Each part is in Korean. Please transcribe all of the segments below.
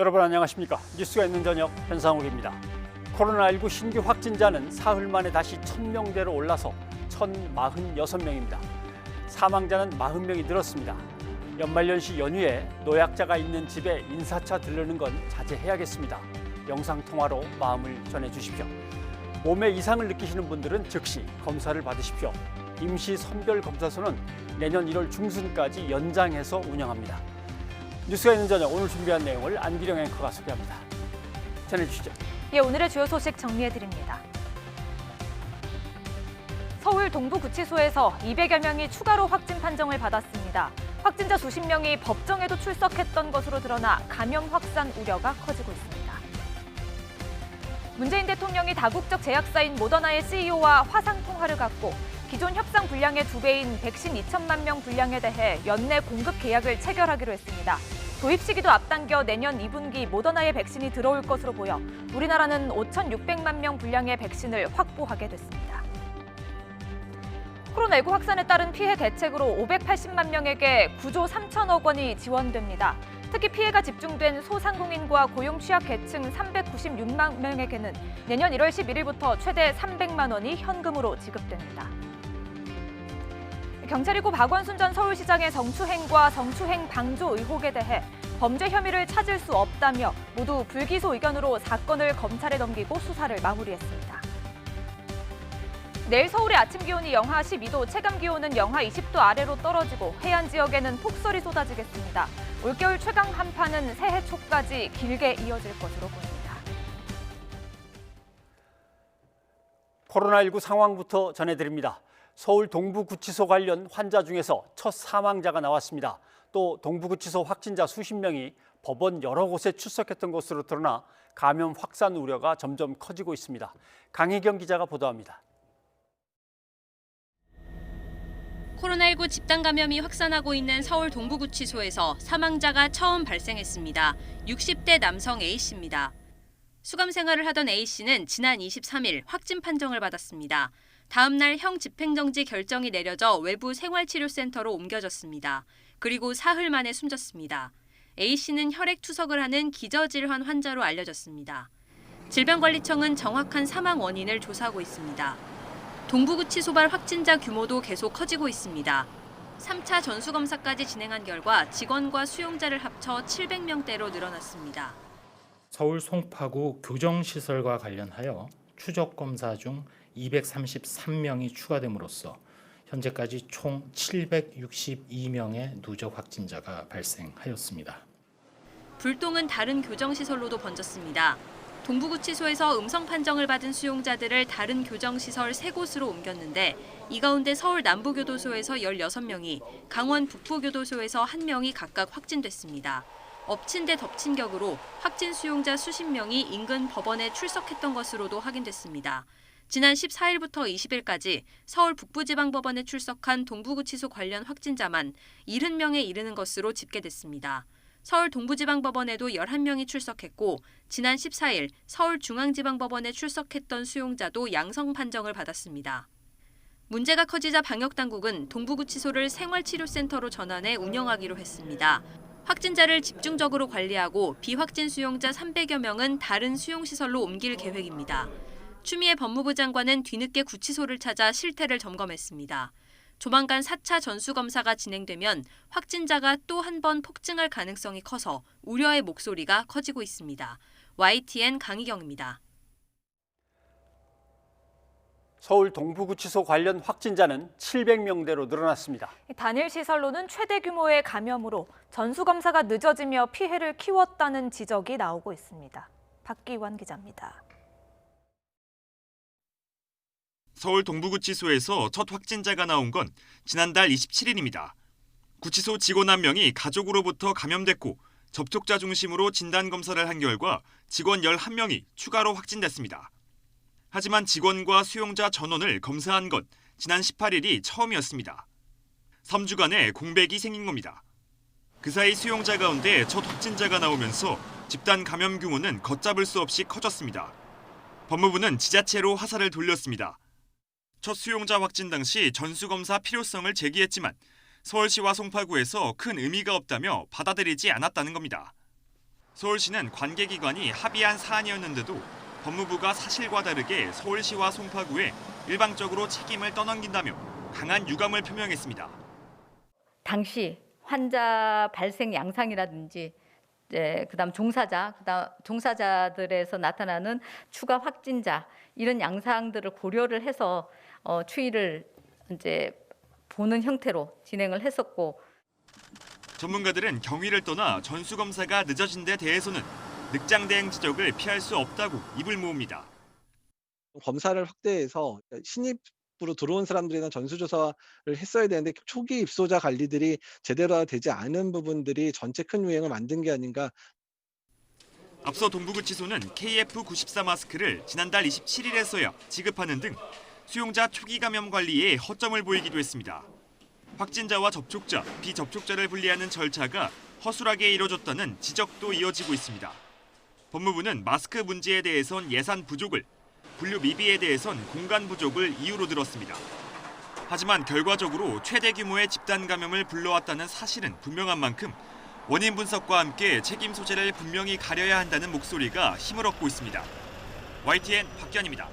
여러분 안녕하십니까? 뉴스가 있는 저녁 현상욱입니다. 코로나19 신규 확진자는 사흘 만에 다시 1000명대로 올라서 1046명입니다. 사망자는 40명이 늘었습니다. 연말연시 연휴에 노약자가 있는 집에 인사차 들르는 건 자제해야겠습니다. 영상통화로 마음을 전해주십시오. 몸에 이상을 느끼시는 분들은 즉시 검사를 받으십시오. 임시 선별검사소는 내년 1월 중순까지 연장해서 운영합니다. 뉴스가 있는 저녁 오늘 준비한 내용을 안기령 앵커가 소개합니다. 전해주시죠. 오늘의 주요 소식 정리해드립니다. 서울 동부구치소에서 200여 명이 추가로 확진 판정을 받았습니다. 확진자 수십 명이 법정에도 출석했던 것으로 드러나 감염 확산 우려가 커지고 있습니다. 문재인 대통령이 다국적 제약사인 모더나의 CEO와 화상 통화를 갖고 기존 협상 분량의 2배인 백신 2천만 명 분량에 대해 연내 공급 계약을 체결하기로 했습니다. 도입 시기도 앞당겨 내년 2분기 모더나의 백신이 들어올 것으로 보여 우리나라는 5,600만 명 분량의 백신을 확보하게 됐습니다. 코로나19 확산에 따른 피해 대책으로 580만 명에게 9조 3천억 원이 지원됩니다. 특히 피해가 집중된 소상공인과 고용 취약 계층 396만 명에게는 내년 1월 11일부터 최대 300만 원이 현금으로 지급됩니다. 경찰이고 박원순 전 서울시장의 성추행과 성추행 방조 의혹에 대해 범죄 혐의를 찾을 수 없다며 모두 불기소 의견으로 사건을 검찰에 넘기고 수사를 마무리했습니다. 내일 서울의 아침 기온이 영하 12도, 체감 기온은 영하 20도 아래로 떨어지고 해안 지역에는 폭설이 쏟아지겠습니다. 올겨울 최강 한파는 새해 초까지 길게 이어질 것으로 보입니다. 코로나19 상황부터 전해드립니다. 서울 동부구치소 관련 환자 중에서 첫 사망자가 나왔습니다. 또 동부구치소 확진자 수십 명이 법원 여러 곳에 출석했던 것으로 드러나 감염 확산 우려가 점점 커지고 있습니다. 강희경 기자가 보도합니다. 코로나19 집단 감염이 확산하고 있는 서울 동부구치소에서 사망자가 처음 발생했습니다. 60대 남성 A씨입니다. 수감 생활을 하던 A씨는 지난 23일 확진 판정을 받았습니다. 다음 날 형 집행정지 결정이 내려져 외부 생활치료센터로 옮겨졌습니다. 그리고 사흘 만에 숨졌습니다. A씨는 혈액 투석을 하는 기저질환 환자로 알려졌습니다. 질병관리청은 정확한 사망 원인을 조사하고 있습니다. 동부구치소발 확진자 규모도 계속 커지고 있습니다. 3차 전수검사까지 진행한 결과 직원과 수용자를 합쳐 700명대로 늘어났습니다. 서울 송파구 교정시설과 관련하여 추적검사 중 233명이 추가됨으로써 현재까지 총 762명의 누적 확진자가 발생하였습니다. 불똥은 다른 교정시설로도 번졌습니다. 동부구치소에서 음성 판정을 받은 수용자들을 다른 교정시설 3곳으로 옮겼는데 이 가운데 서울 남부교도소에서 16명이, 강원 북부교도소에서 1명이 각각 확진됐습니다. 엎친 데 덮친 격으로 확진 수용자 수십 명이 인근 법원에 출석했던 것으로도 확인됐습니다. 지난 14일부터 20일까지 서울 북부지방법원에 출석한 동부구치소 관련 확진자만 70명에 이르는 것으로 집계됐습니다. 서울 동부지방법원에도 11명이 출석했고 지난 14일 서울중앙지방법원에 출석했던 수용자도 양성 판정을 받았습니다. 문제가 커지자 방역당국은 동부구치소를 생활치료센터로 전환해 운영하기로 했습니다. 확진자를 집중적으로 관리하고 비확진 수용자 300여 명은 다른 수용시설로 옮길 계획입니다. 추미애 법무부 장관은 뒤늦게 구치소를 찾아 실태를 점검했습니다. 조만간 4차 전수검사가 진행되면 확진자가 또 한 번 폭증할 가능성이 커서 우려의 목소리가 커지고 있습니다. YTN 강희경입니다. 서울 동부구치소 관련 확진자는 700명대로 늘어났습니다. 단일 시설로는 최대 규모의 감염으로 전수검사가 늦어지며 피해를 키웠다는 지적이 나오고 있습니다. 박기환 기자입니다. 서울 동부구치소에서 첫 확진자가 나온 건 지난달 27일입니다. 구치소 직원 1명이 가족으로부터 감염됐고 접촉자 중심으로 진단검사를 한 결과 직원 11명이 추가로 확진됐습니다. 하지만 직원과 수용자 전원을 검사한 건 지난 18일이 처음이었습니다. 3주간의 공백이 생긴 겁니다. 그 사이 수용자 가운데 첫 확진자가 나오면서 집단 감염 규모는 걷잡을 수 없이 커졌습니다. 법무부는 지자체로 화살을 돌렸습니다. 첫 수용자 확진 당시 전수검사 필요성을 제기했지만 서울시와 송파구에서 큰 의미가 없다며 받아들이지 않았다는 겁니다. 서울시는 관계기관이 합의한 사안이었는데도 법무부가 사실과 다르게 서울시와 송파구에 일방적으로 책임을 떠넘긴다며 강한 유감을 표명했습니다. 당시 환자 발생 양상이라든지 그다음 종사자들에서 나타나는 추가 확진자 이런 양상들을 고려를 해서 추이를 이제 보는 형태로 진행을 했었고, 전문가들은 경위를 떠나 전수검사가 늦어진 데 대해서는 늑장 대응 지적을 피할 수 없다고 입을 모읍니다. 검사를 확대해서 신입으로 들어온 사람들에 대한 전수조사를 했어야 되는데 초기 입소자 관리들이 제대로 되지 않은 부분들이 전체 큰 유행을 만든 게 아닌가. 앞서 동부구치소는 KF94 마스크를 지난달 27일에서야 지급하는 등 수용자 초기 감염 관리에 허점을 보이기도 했습니다. 확진자와 접촉자, 비접촉자를 분리하는 절차가 허술하게 이뤄졌다는 지적도 이어지고 있습니다. 법무부는 마스크 문제에 대해선 예산 부족을, 분류 미비에 대해선 공간 부족을 이유로 들었습니다. 하지만 결과적으로 최대 규모의 집단 감염을 불러왔다는 사실은 분명한 만큼 원인 분석과 함께 책임 소재를 분명히 가려야 한다는 목소리가 힘을 얻고 있습니다. YTN 박기환입니다.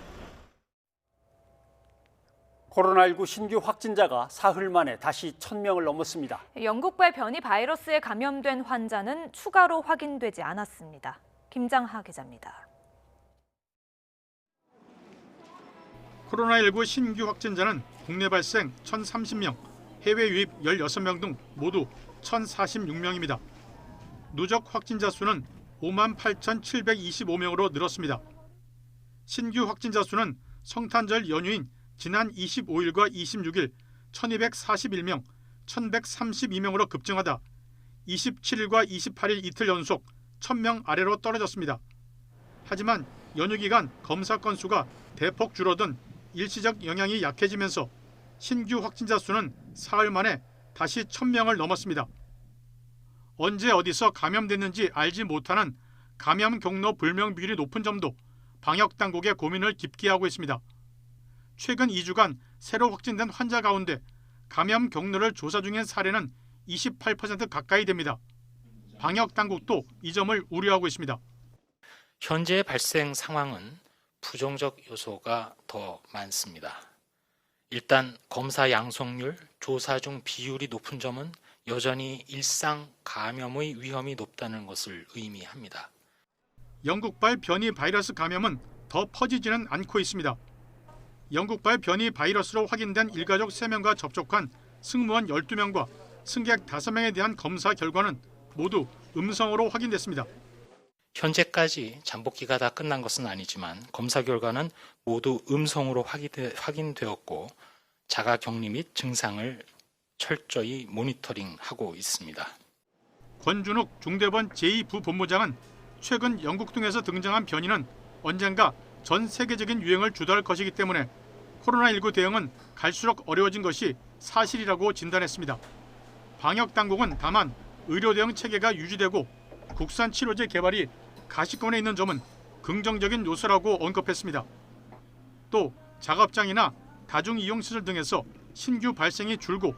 코로나19 신규 확진자가 사흘 만에 다시 1,000명을 넘었습니다. 영국발 변이 바이러스에 감염된 환자는 추가로 확인되지 않았습니다. 김장하 기자입니다. 코로나19 신규 확진자는 국내 발생 1,030명, 해외 유입 16명 등 모두 1,046명입니다. 누적 확진자 수는 58,725명으로 늘었습니다. 신규 확진자 수는 성탄절 연휴인 지난 25일과 26일 1,241명, 1,132명으로 급증하다 27일과 28일 이틀 연속 1,000명 아래로 떨어졌습니다. 하지만 연휴 기간 검사 건수가 대폭 줄어든 일시적 영향이 약해지면서 신규 확진자 수는 사흘 만에 다시 1,000명을 넘었습니다. 언제 어디서 감염됐는지 알지 못하는 감염 경로 불명 비율이 높은 점도 방역 당국의 고민을 깊게 하고 있습니다. 최근 2주간 새로 확진된 환자 가운데 감염 경로를 조사 중인 사례는 28% 가까이 됩니다. 방역 당국도 이 점을 우려하고 있습니다. 현재 발생 상황은 부정적 요소가 더 많습니다. 일단 검사 양성률, 조사 중 비율이 높은 점은 여전히 일상 감염의 위험이 높다는 것을 의미합니다. 영국발 변이 바이러스 감염은 더 퍼지지는 않고 있습니다. 영국발 변이 바이러스로 확인된 일가족 3명과 접촉한 승무원 12명과 승객 5명에 대한 검사 결과는 모두 음성으로 확인됐습니다. 현재까지 잠복기가 다 끝난 것은 아니지만 검사 결과는 모두 음성으로 확인되었고 자가격리 및 증상을 철저히 모니터링하고 있습니다. 권준욱 중대본 제2부본부장은 최근 영국 등에서 등장한 변이는 언젠가 전 세계적인 유행을 주도할 것이기 때문에 코로나19 대응은 갈수록 어려워진 것이 사실이라고 진단했습니다. 방역 당국은 다만 의료 대응 체계가 유지되고 국산 치료제 개발이 가시권에 있는 점은 긍정적인 요소라고 언급했습니다. 또 작업장이나 다중이용시설 등에서 신규 발생이 줄고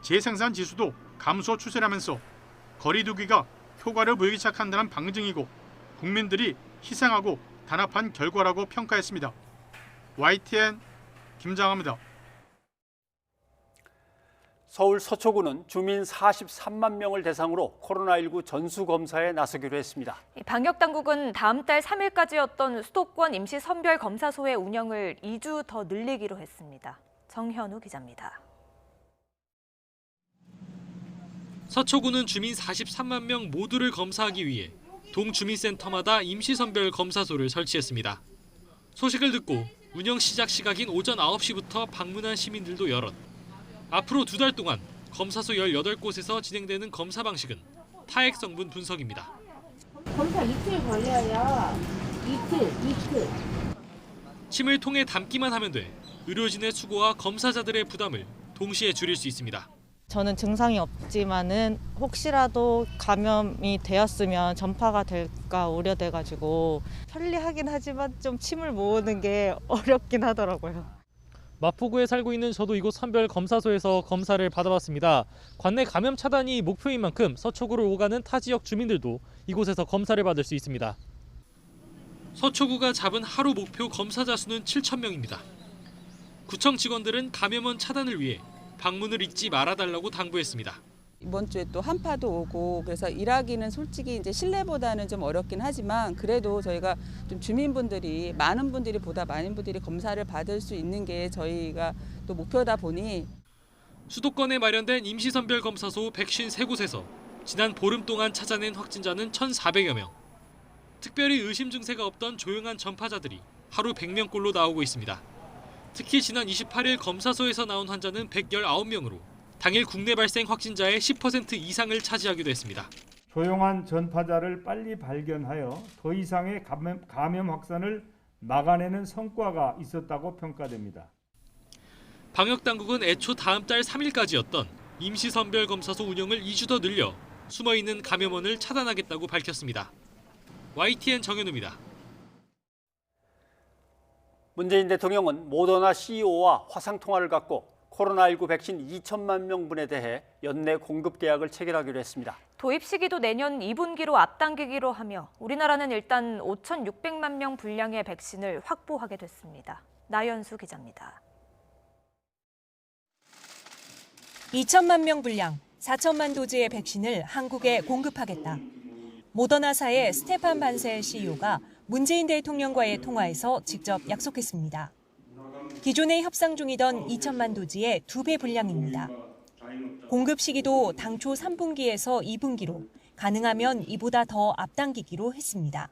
재생산 지수도 감소 추세라면서 거리두기가 효과를 보이기 시작한다는 방증이고 국민들이 희생하고 단합한 결과라고 평가했습니다. YTN 김장하입니다. 서울 서초구는 주민 43만 명을 대상으로 코로나19 전수검사에 나서기로 했습니다. 방역 당국은 다음 달 3일까지였던 수도권 임시 선별 검사소의 운영을 2주 더 늘리기로 했습니다. 정현우 기자입니다. 서초구는 주민 43만 명 모두를 검사하기 위해 동주민센터마다 임시선별 검사소를 설치했습니다. 소식을 듣고 운영 시작 시각인 오전 9시부터 방문한 시민들도 여럿. 앞으로 2달 동안 검사소 18곳에서 진행되는 검사 방식은 타액 성분 분석입니다. 검사 이틀 걸려요. 이틀. 침을 통해 담기만 하면 돼 의료진의 수고와 검사자들의 부담을 동시에 줄일 수 있습니다. 저는 증상이 없지만은 혹시라도 감염이 되었으면 전파가 될까 우려돼가지고 편리하긴 하지만 좀 침을 모으는 게 어렵긴 하더라고요. 마포구에 살고 있는 저도 이곳 선별검사소에서 검사를 받아봤습니다. 관내 감염 차단이 목표인 만큼 서초구를 오가는 타 지역 주민들도 이곳에서 검사를 받을 수 있습니다. 서초구가 잡은 하루 목표 검사자 수는 7,000명입니다. 구청 직원들은 감염원 차단을 위해 방문을 잊지 말아달라고 당부했습니다. 이번 주에 또 한파도 오고 그래서 일하기는 솔직히 이제 실내보다는 좀 어렵긴 하지만 그래도 저희가 좀 주민분들이 많은 분들이 검사를 받을 수 있는 게 저희가 또 목표다 보니 수도권에 마련된 임시선별검사소 153곳에서 지난 보름 동안 찾아낸 확진자는 1,400여 명. 특별히 의심 증세가 없던 조용한 전파자들이 하루 100명꼴로 나오고 있습니다. 특히 지난 28일 검사소에서 나온 환자는 119명으로 당일 국내 발생 확진자의 10% 이상을 차지하기도 했습니다. 조용한 전파자를 빨리 발견하여 더 이상의 감염 확산을 막아내는 성과가 있었다고 평가됩니다. 방역당국은 애초 다음 달 3일까지였던 임시선별검사소 운영을 2주 더 늘려 숨어있는 감염원을 차단하겠다고 밝혔습니다. YTN 정현우입니다. 문재인 대통령은 모더나 CEO와 화상통화를 갖고 코로나19 백신 2천만 명분에 대해 연내 공급 계약을 체결하기로 했습니다. 도입 시기도 내년 2분기로 앞당기기로 하며 우리나라는 일단 5,600만 명 분량의 백신을 확보하게 됐습니다. 나연수 기자입니다. 2천만 명 분량, 4천만 도즈의 백신을 한국에 공급하겠다. 모더나사의 스테판 반셀 CEO가 문재인 대통령과의 통화에서 직접 약속했습니다. 기존에 협상 중이던 2천만 도즈의 2배 분량입니다. 공급 시기도 당초 3분기에서 2분기로, 가능하면 이보다 더 앞당기기로 했습니다.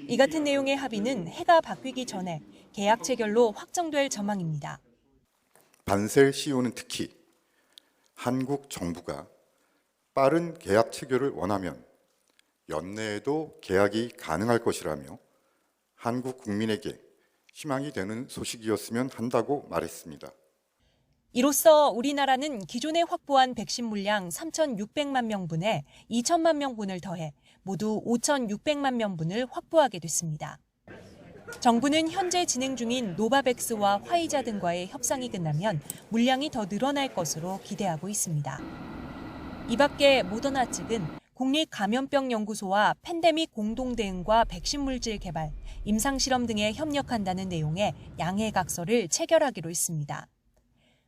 이 같은 내용의 합의는 해가 바뀌기 전에 계약 체결로 확정될 전망입니다. 반셀 CEO는 특히 한국 정부가 빠른 계약 체결을 원하면 연내에도 계약이 가능할 것이라며 한국 국민에게 희망이 되는 소식이었으면 한다고 말했습니다. 이로써 우리나라는 기존에 확보한 백신 물량 3,600만 명분에 2천만 명분을 더해 모두 5,600만 명분을 확보하게 됐습니다. 정부는 현재 진행 중인 노바백스와 화이자 등과의 협상이 끝나면 물량이 더 늘어날 것으로 기대하고 있습니다. 이 밖에 모더나 측은 국립감염병연구소와 팬데믹 공동대응과 백신 물질 개발, 임상실험 등에 협력한다는 내용의 양해각서를 체결하기로 했습니다.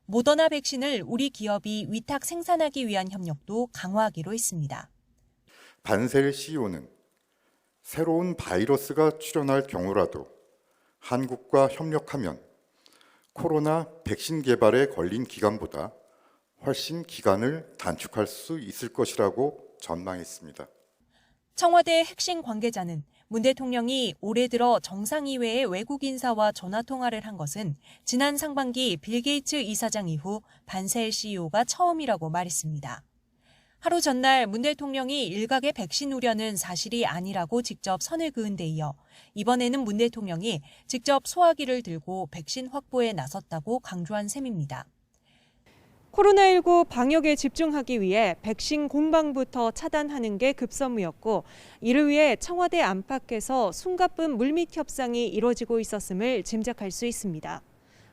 모더나 백신을 우리 기업이 위탁 생산하기 위한 협력도 강화하기로 했습니다. 반셀 CEO는 새로운 바이러스가 출현할 경우라도 한국과 협력하면 코로나 백신 개발에 걸린 기간보다 훨씬 기간을 단축할 수 있을 것이라고 전망했습니다. 청와대 핵심 관계자는 문 대통령이 올해 들어 정상이외의 외국 인사와 전화 통화를 한 것은 지난 상반기 빌 게이츠 이사장 이후 반셀 CEO가 처음이라고 말했습니다. 하루 전날 문 대통령이 일각의 백신 우려는 사실이 아니라고 직접 선을 그은 데 이어 이번에는 문 대통령이 직접 소화기를 들고 백신 확보에 나섰다고 강조한 셈입니다. 코로나19 방역에 집중하기 위해 백신 공방부터 차단하는 게 급선무였고 이를 위해 청와대 안팎에서 숨가쁜 물밑 협상이 이뤄지고 있었음을 짐작할 수 있습니다.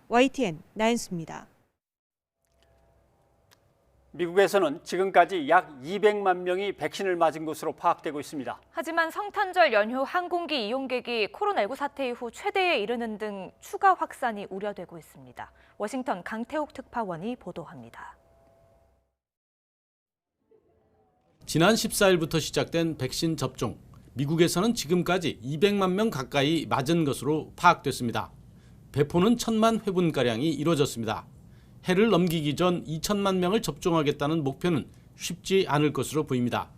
YTN 나연수입니다. 미국에서는 지금까지 약 200만 명이 백신을 맞은 것으로 파악되고 있습니다. 하지만 성탄절 연휴 항공기 이용객이 코로나19 사태 이후 최대에 이르는 등 추가 확산이 우려되고 있습니다. 워싱턴 강태욱 특파원이 보도합니다. 지난 14일부터 시작된 백신 접종. 미국에서는 지금까지 200만 명 가까이 맞은 것으로 파악됐습니다. 배포는 1,000만 회분가량이 이뤄졌습니다. 해를 넘기기 전 2천만 명을 접종하겠다는 목표는 쉽지 않을 것으로 보입니다.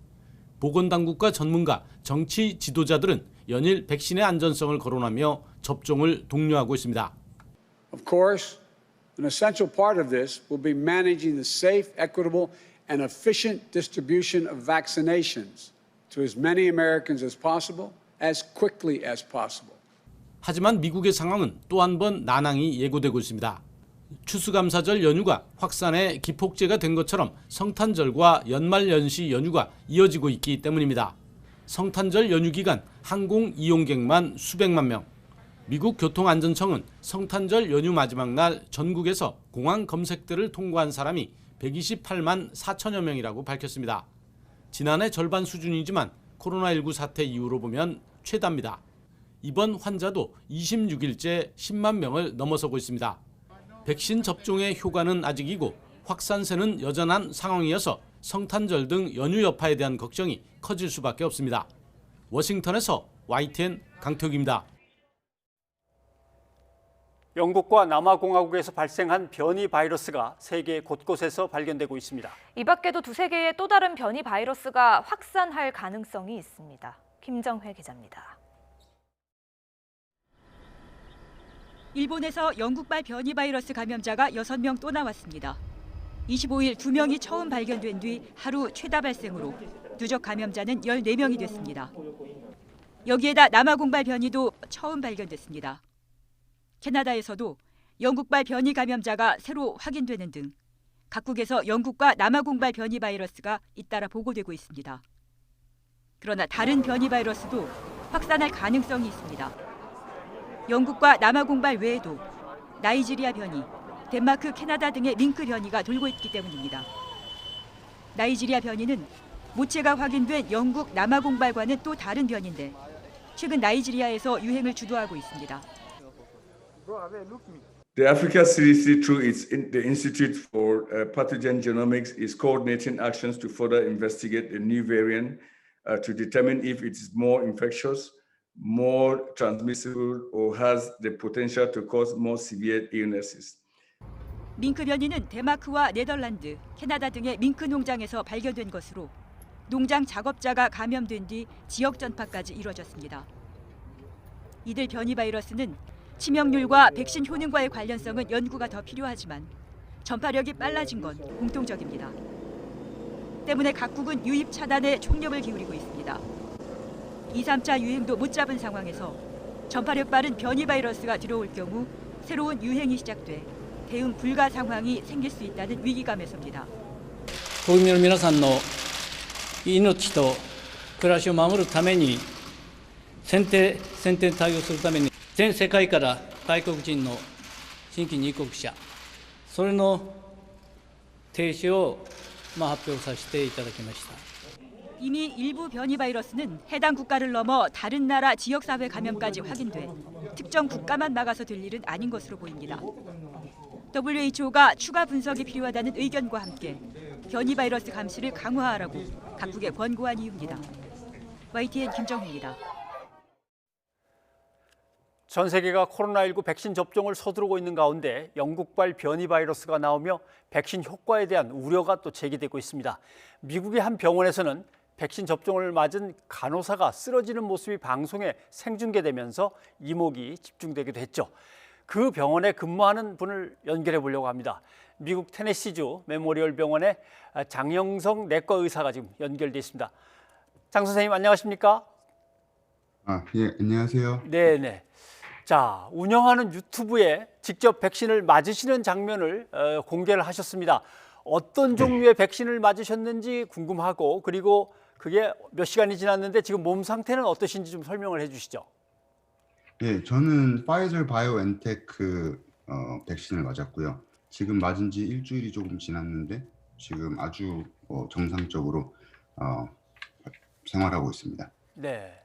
보건당국과 전문가, 정치 지도자들은 연일 백신의 안전성을 거론하며 접종을 독려하고 있습니다. Of course, an essential part of this will be managing the safe, equitable, and efficient distribution of vaccinations to as many Americans as possible, as quickly as possible. 하지만 미국의 상황은 또 한 번 난항이 예고되고 있습니다. 추수감사절 연휴가 확산의 기폭제가 된 것처럼 성탄절과 연말연시 연휴가 이어지고 있기 때문입니다. 성탄절 연휴 기간 항공 이용객만 수백만 명, 미국 교통안전청은 성탄절 연휴 마지막 날 전국에서 공항 검색대를 통과한 사람이 128만 4천여 명이라고 밝혔습니다. 지난해 절반 수준이지만 코로나19 사태 이후로 보면 최다입니다. 이번 환자도 26일째 10만 명을 넘어서고 있습니다. 백신 접종의 효과는 아직이고 확산세는 여전한 상황이어서 성탄절 등 연휴 여파에 대한 걱정이 커질 수밖에 없습니다. 워싱턴에서 YTN 강태욱입니다. 영국과 남아공화국에서 발생한 변이 바이러스가 세계 곳곳에서 발견되고 있습니다. 이 밖에도 두세 개의 또 다른 변이 바이러스가 확산할 가능성이 있습니다. 김정회 기자입니다. 일본에서 영국발 변이 바이러스 감염자가 6명 또 나왔습니다. 25일 2명이 처음 발견된 뒤 하루 최다 발생으로 누적 감염자는 14명이 됐습니다. 여기에다 남아공발 변이도 처음 발견됐습니다. 캐나다에서도 영국발 변이 감염자가 새로 확인되는 등 각국에서 영국과 남아공발 변이 바이러스가 잇따라 보고되고 있습니다. 그러나 다른 변이 바이러스도 확산할 가능성이 있습니다. 영국과 남아공발 외에도 나이지리아 변이, 덴마크, 캐나다 등의 밍크 변이가 돌고 있기 때문입니다. 나이지리아 변이는 모체가 확인된 영국 남아공발과는 또 다른 변인데 최근 나이지리아에서 유행을 주도하고 있습니다. The Africa CDC, through the Institute for Pathogen Genomics, is coordinating actions to further investigate the new variant to determine if it is more infectious, more transmissible, or has the potential to cause more severe illnesses. 밍크 변이는 덴마크와 네덜란드, 캐나다 등의 밍크 농장에서 발견된 것으로 농장 작업자가 감염된 뒤 지역 전파까지 이루어졌습니다. 이들 변이 바이러스는 치명률과 백신 효능과의 관련성은 연구가 더 필요하지만 전파력이 빨라진 건 공통적입니다. 때문에 각국은 유입 차단에 총력을 기울이고 있습니다. 2, 3차 유행도 못 잡은 상황에서 전파력 빠른 변이 바이러스가 들어올 경우 새로운 유행이 시작돼 대응 불가 상황이 생길 수 있다는 위기감에 섭니다. 国民の皆さんの命と暮らしを守るために先手対応するために全世界から外国人の新規入国者それの停止を発表させていただきました。 이미 일부 변이 바이러스는 해당 국가를 넘어 다른 나라 지역사회 감염까지 확인돼 특정 국가만 막아서 될 일은 아닌 것으로 보입니다. WHO가 추가 분석이 필요하다는 의견과 함께 변이 바이러스 감시를 강화하라고 각국에 권고한 이유입니다. YTN 김정희입니다. 전 세계가 코로나19 백신 접종을 서두르고 있는 가운데 영국발 변이 바이러스가 나오며 백신 효과에 대한 우려가 또 제기되고 있습니다. 미국의 한 병원에서는 백신 접종을 맞은 간호사가 쓰러지는 모습이 방송에 생중계되면서 이목이 집중되기도 했죠. 그 병원에 근무하는 분을 연결해 보려고 합니다. 미국 테네시주 메모리얼 병원의 장영성 내과 의사가 지금 연결돼 있습니다. 장 선생님 안녕하십니까? 예, 안녕하세요. 네네. 자, 운영하는 유튜브에 직접 백신을 맞으시는 장면을 공개를 하셨습니다. 어떤 종류의 백신을 맞으셨는지 궁금하고 그리고 그게 몇 시간이 지났는데 지금 몸 상태는 어떠신지 좀 설명을 해주시죠. 예, 저는 파이저 바이오엔테크 백신을 맞았고요. 지금 맞은 지 일주일이 조금 지났는데 지금 아주 정상적으로 생활하고 있습니다. 네.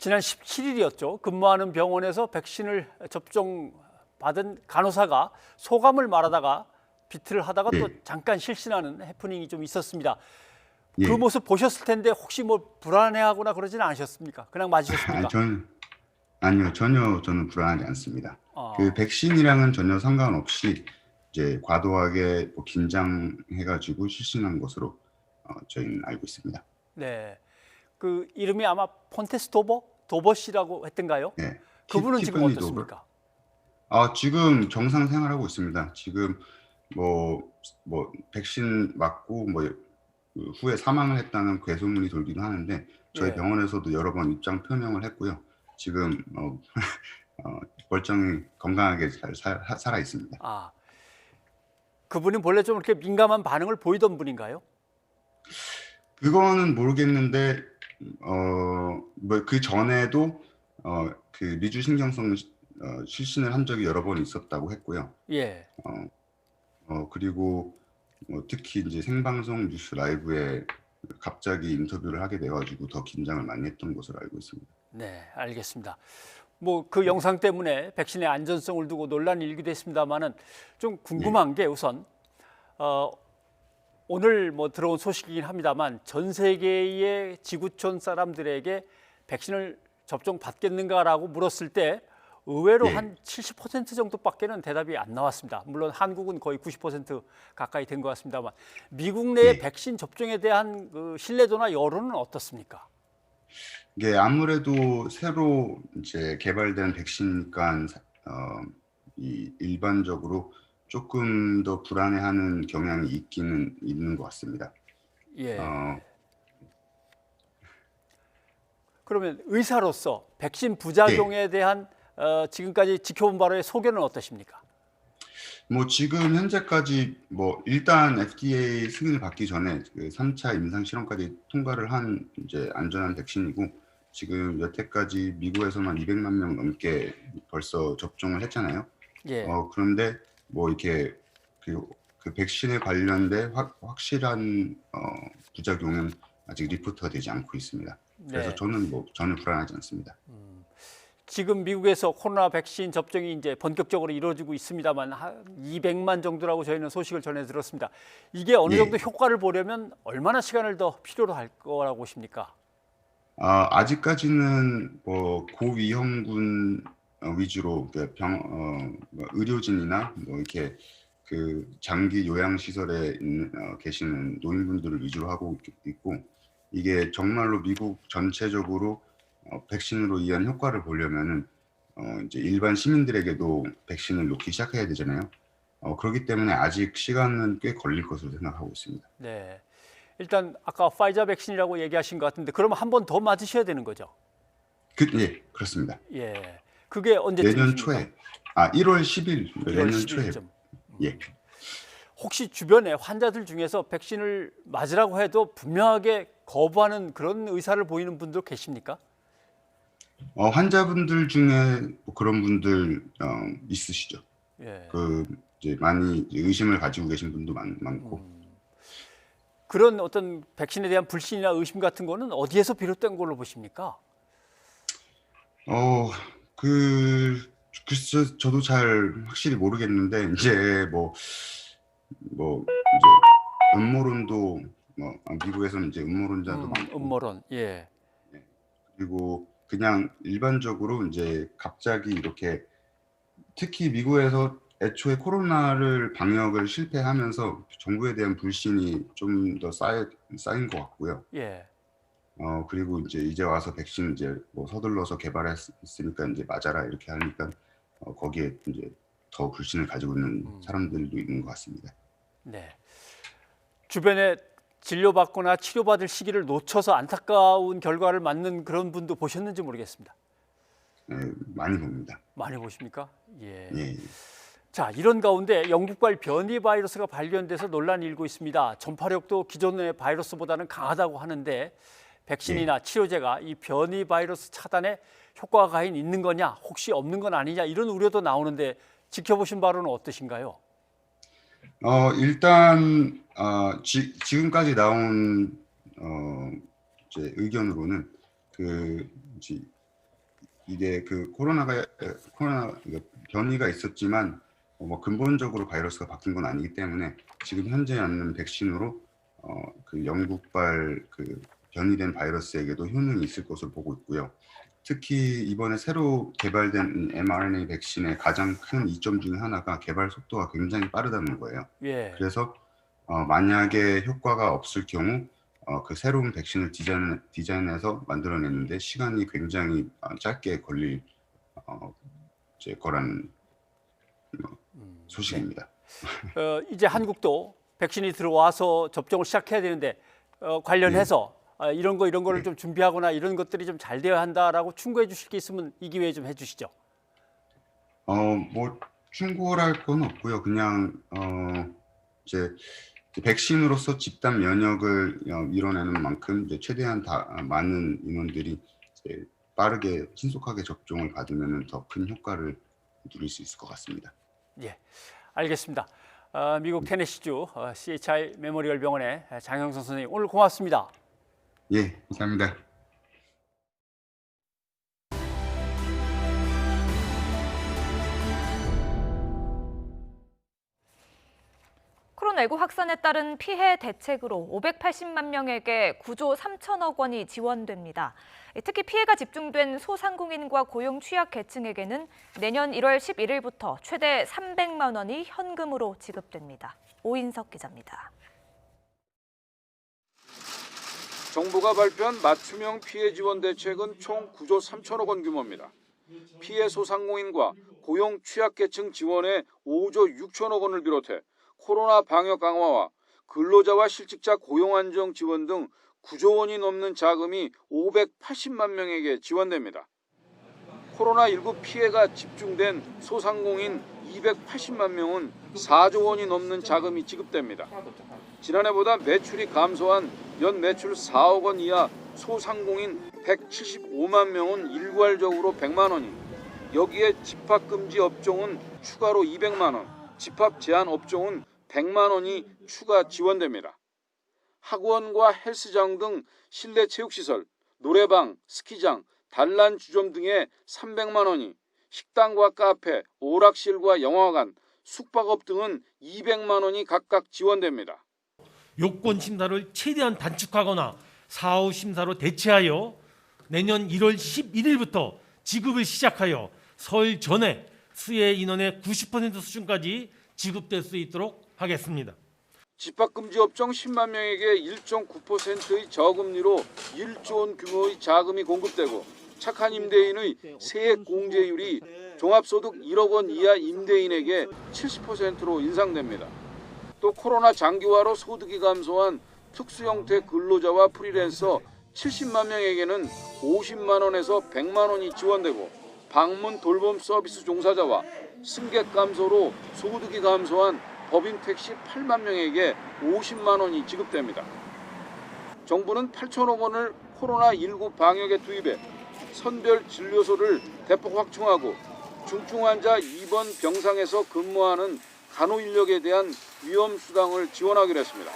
지난 17일이었죠. 근무하는 병원에서 백신을 접종받은 간호사가 소감을 말하다가 비트를 하다가 또 잠깐 실신하는 해프닝이 좀 있었습니다. 그 모습 보셨을 텐데 혹시 뭐 불안해하거나 그러지는 않으셨습니까? 그냥 맞으셨습니까? 아니요, 전혀 저는 불안하지 않습니다. 그 백신이랑은 전혀 상관없이 이제 과도하게 긴장해가지고 실신한 것으로 저희는 알고 있습니다. 네. 그 이름이 아마 폰테스 도버 씨라고 했던가요? 네. 그분은 지금 어떻습니까? 지금 정상 생활하고 있습니다. 지금 뭐 백신 맞고 후에 사망을 했다는 괴소문이 돌기도 하는데 저희 병원에서도 여러 번 입장 표명을 했고요. 지금 멀쩡히 건강하게 잘 살아 있습니다. 그분이 원래 좀 이렇게 민감한 반응을 보이던 분인가요? 그거는 모르겠는데 그 전에도 그 미주 신경성 실신을 한 적이 여러 번 있었다고 했고요. 예. 그리고 특히 이제 생방송 뉴스 라이브에 갑자기 인터뷰를 하게 돼가지고 더 긴장을 많이 했던 것으로 알고 있습니다. 네, 알겠습니다. 뭐 그 영상 때문에 백신의 안전성을 두고 논란이 일기도 했습니다만은 좀 궁금한 게 우선 오늘 뭐 들어온 소식이긴 합니다만 전 세계의 지구촌 사람들에게 백신을 접종 받겠는가라고 물었을 때 의외로 한 70% 정도밖에는 대답이 안 나왔습니다. 물론 한국은 거의 90% 가까이 된 것 같습니다만 미국 내의 백신 접종에 대한 그 신뢰도나 여론은 어떻습니까? 이게 아무래도 새로 이제 개발된 백신이니까 일반적으로 조금 더 불안해하는 경향이 있기는 있는 것 같습니다. 예. 그러면 의사로서 백신 부작용에 대한 지금까지 지켜본 바로의 소견은 어떠십니까? 뭐 지금 현재까지 뭐 일단 FDA 승인을 받기 전에 그 3차 임상 실험까지 통과를 한 이제 안전한 백신이고 지금 여태까지 미국에서만 200만 명 넘게 벌써 접종을 했잖아요. 예. 그런데 뭐 이렇게 그 백신에 관련된 확실한 부작용은 아직 리포트가 되지 않고 있습니다. 그래서 네. 저는 뭐 전혀 불안하지 않습니다. 지금 미국에서 코로나 백신 접종이 이제 본격적으로 이루어지고 있습니다만 한 200만 정도라고 저희는 소식을 전해 들었습니다. 이게 어느 정도 효과를 보려면 얼마나 시간을 더 필요로 할 거라고 보십니까? 아직까지는 뭐 고위험군 위주로 의료진이나 뭐 이렇게 그 장기 요양 시설에 계시는 노인분들을 위주로 하고 있고 이게 정말로 미국 전체적으로 백신으로 인한 효과를 보려면은 이제 일반 시민들에게도 백신을 놓기 시작해야 되잖아요. 그렇기 때문에 아직 시간은 꽤 걸릴 것으로 생각하고 있습니다. 네. 일단 아까 파이자 백신이라고 얘기하신 것 같은데 그러면 한 번 더 맞으셔야 되는 거죠? 예, 그렇습니다. 예. 그게 언제쯤? 내년 초에 1월 10일 내년 초에. 예. 혹시 주변에 환자들 중에서 백신을 맞으라고 해도 분명하게 거부하는 그런 의사를 보이는 분도 계십니까? 환자분들 중에 뭐 그런 분들 있으시죠. 예. 그 이제 많이 의심을 가지고 계신 분도 많고. 그런 어떤 백신에 대한 불신이나 의심 같은 거는 어디에서 비롯된 걸로 보십니까? 글쎄 저도 잘 확실히 모르겠는데 이제 뭐 이제 음모론도 미국에서는 이제 음모론자도 많고. 음모론. 예. 그리고 그냥 일반적으로 이제 갑자기 이렇게 특히 미국에서 애초에 코로나를 방역을 실패하면서 정부에 대한 불신이 좀 더 쌓인 것 같고요. 예. 그리고 이제 와서 백신 이제 뭐 서둘러서 개발했으니까 이제 맞아라 이렇게 하니까 거기에 이제 더 불신을 가지고 있는 사람들도 있는 것 같습니다. 네. 주변에 진료받거나 치료받을 시기를 놓쳐서 안타까운 결과를 맞는 그런 분도 보셨는지 모르겠습니다. 네, 많이 봅니다. 많이 보십니까? 예. 예. 자, 이런 가운데 영국발 변이 바이러스가 발견돼서 논란이 일고 있습니다. 전파력도 기존의 바이러스보다는 강하다고 하는데 백신이나 치료제가 이 변이 바이러스 차단에 효과가 과연 있는 거냐, 혹시 없는 건 아니냐 이런 우려도 나오는데 지켜보신 바로는 어떠신가요? 일단 지금까지 나온 이제 의견으로는 이게 코로나 변이가 있었지만 뭐 근본적으로 바이러스가 바뀐 건 아니기 때문에 지금 현재 있는 백신으로 그 영국발 그 변이된 바이러스에게도 효능이 있을 것으로 보고 있고요. 특히 이번에 새로 개발된 mRNA 백신의 가장 큰 이점 중에 하나가 개발 속도가 굉장히 빠르다는 거예요. 예. 그래서 만약에 효과가 없을 경우 그 새로운 백신을 디자인해서 만들어냈는데 시간이 굉장히 짧게 걸릴 거란 소식입니다. 이제 한국도 백신이 들어와서 접종을 시작해야 되는데 관련해서 이런 거를 좀 준비하거나 이런 것들이 좀 잘 되어야 한다라고 충고해 주실 게 있으면 이 기회에 좀 해주시죠. 뭐 충고할 건 없고요. 그냥 이제 백신으로서 집단 면역을 이뤄내는 만큼 이제 최대한 많은 인원들이 이제 빠르게 신속하게 접종을 받으면 더 큰 효과를 누릴 수 있을 것 같습니다. 예, 알겠습니다. 미국 테네시주 CHI 메모리얼 병원의 장형선 선생님, 오늘 고맙습니다. 예, 감사합니다. 코로나19 확산에 따른 피해 대책으로 580만 명에게 9조 3천억 원이 지원됩니다. 특히 피해가 집중된 소상공인과 고용 취약 계층에게는 내년 1월 11일부터 최대 300만 원이 현금으로 지급됩니다. 오인석 기자입니다. 정부가 발표한 맞춤형 피해 지원 대책은 총 9조 3천억 원 규모입니다. 피해 소상공인과 고용 취약계층 지원에 5조 6천억 원을 비롯해 코로나 방역 강화와 근로자와 실직자 고용 안정 지원 등 9조 원이 넘는 자금이 580만 명에게 지원됩니다. 코로나19 피해가 집중된 소상공인 280만 명은 4조 원이 넘는 자금이 지급됩니다. 지난해보다 매출이 감소한 연 매출 4억 원 이하 소상공인 175만 명은 일괄적으로 100만 원이, 여기에 집합금지 업종은 추가로 200만 원, 집합 제한 업종은 100만 원이 추가 지원됩니다. 학원과 헬스장 등 실내 체육시설, 노래방, 스키장, 단란주점 등에 300만 원이, 식당과 카페, 오락실과 영화관, 숙박업 등은 200만 원이 각각 지원됩니다. 요건 심사를 최대한 단축하거나 사후 심사로 대체하여 내년 1월 11일부터 지급을 시작하여 설 전에 수혜 인원의 90% 수준까지 지급될 수 있도록 하겠습니다. 집합금지 업종 10만 명에게 1.9%의 저금리로 1조 원 규모의 자금이 공급되고, 착한 임대인의 세액 공제율이 종합소득 1억 원 이하 임대인에게 70%로 인상됩니다. 또 코로나 장기화로 소득이 감소한 특수형태 근로자와 프리랜서 70만 명에게는 50만 원에서 100만 원이 지원되고, 방문 돌봄 서비스 종사자와 승객 감소로 소득이 감소한 법인 택시 8만 명에게 50만 원이 지급됩니다. 정부는 8천억 원을 코로나19 방역에 투입해 선별 진료소를 대폭 확충하고 중증 환자 입원 병상에서 근무하는 간호 인력에 대한 위험 수당을 지원하기로 했습니다.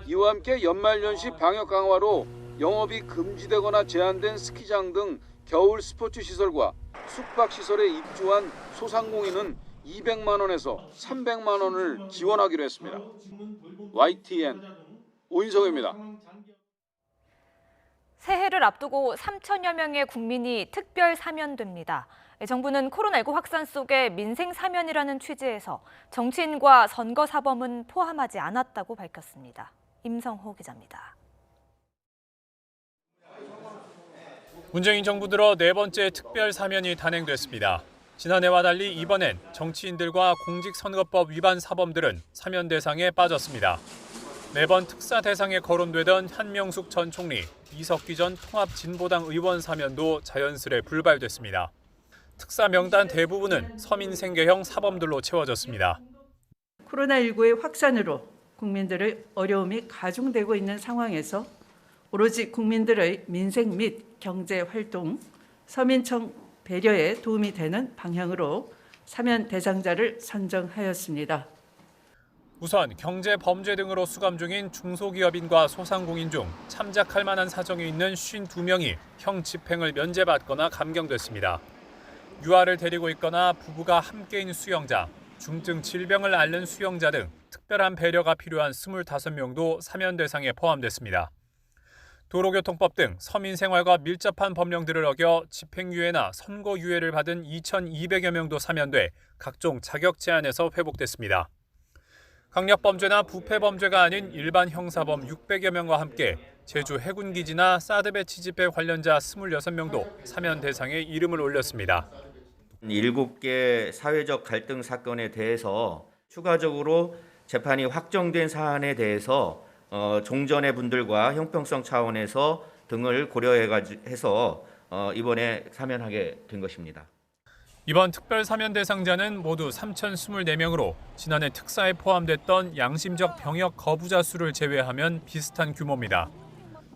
이와 함께 연말연시 방역 강화로 영업이 금지되거나 제한된 스키장 등 겨울 스포츠 시설과 숙박 시설에 입주한 소상공인은 200만 원에서 300만 원을 지원하기로 했습니다. YTN 오인성입니다. 새해를 앞두고 3천여 명의 국민이 특별 사면됩니다. 정부는 코로나19 확산 속에 민생 사면이라는 취지에서 정치인과 선거사범은 포함하지 않았다고 밝혔습니다. 임성호 기자입니다. 문재인 정부 들어 네 번째 특별 사면이 단행됐습니다. 지난해와 달리 이번엔 정치인들과 공직선거법 위반 사범들은 사면 대상에 빠졌습니다. 매번 특사 대상에 거론되던 한명숙 전 총리, 이석기 전 통합진보당 의원 사면도 자연스레 불발됐습니다. 특사 명단 대부분은 서민 생계형 사범들로 채워졌습니다. 코로나19의 확산으로 국민들의 어려움이 가중되고 있는 상황에서 오로지 국민들의 민생 및 경제 활동, 서민청 배려에 도움이 되는 방향으로 사면 대상자를 선정하였습니다. 우선 경제 범죄 등으로 수감 중인 중소기업인과 소상공인 중 참작할 만한 사정이 있는 52명이 형 집행을 면제받거나 감경됐습니다. 유아를 데리고 있거나 부부가 함께인 수용자, 중증 질병을 앓는 수용자 등 특별한 배려가 필요한 25명도 사면 대상에 포함됐습니다. 도로교통법 등 서민생활과 밀접한 법령들을 어겨 집행유예나 선고유예를 받은 2,200여 명도 사면돼 각종 자격 제한에서 회복됐습니다. 강력범죄나 부패범죄가 아닌 일반 형사범 600여 명과 함께 제주 해군기지나 사드 배치 집회 관련자 26명도 사면 대상에 이름을 올렸습니다. 7개 사회적 갈등 사건에 대해서 추가적으로 재판이 확정된 사안에 대해서 종전의 분들과 형평성 차원에서 등을 고려해서 이번에 사면하게 된 것입니다. 이번 특별 사면 대상자는 모두 3,024명으로 지난해 특사에 포함됐던 양심적 병역 거부자 수를 제외하면 비슷한 규모입니다.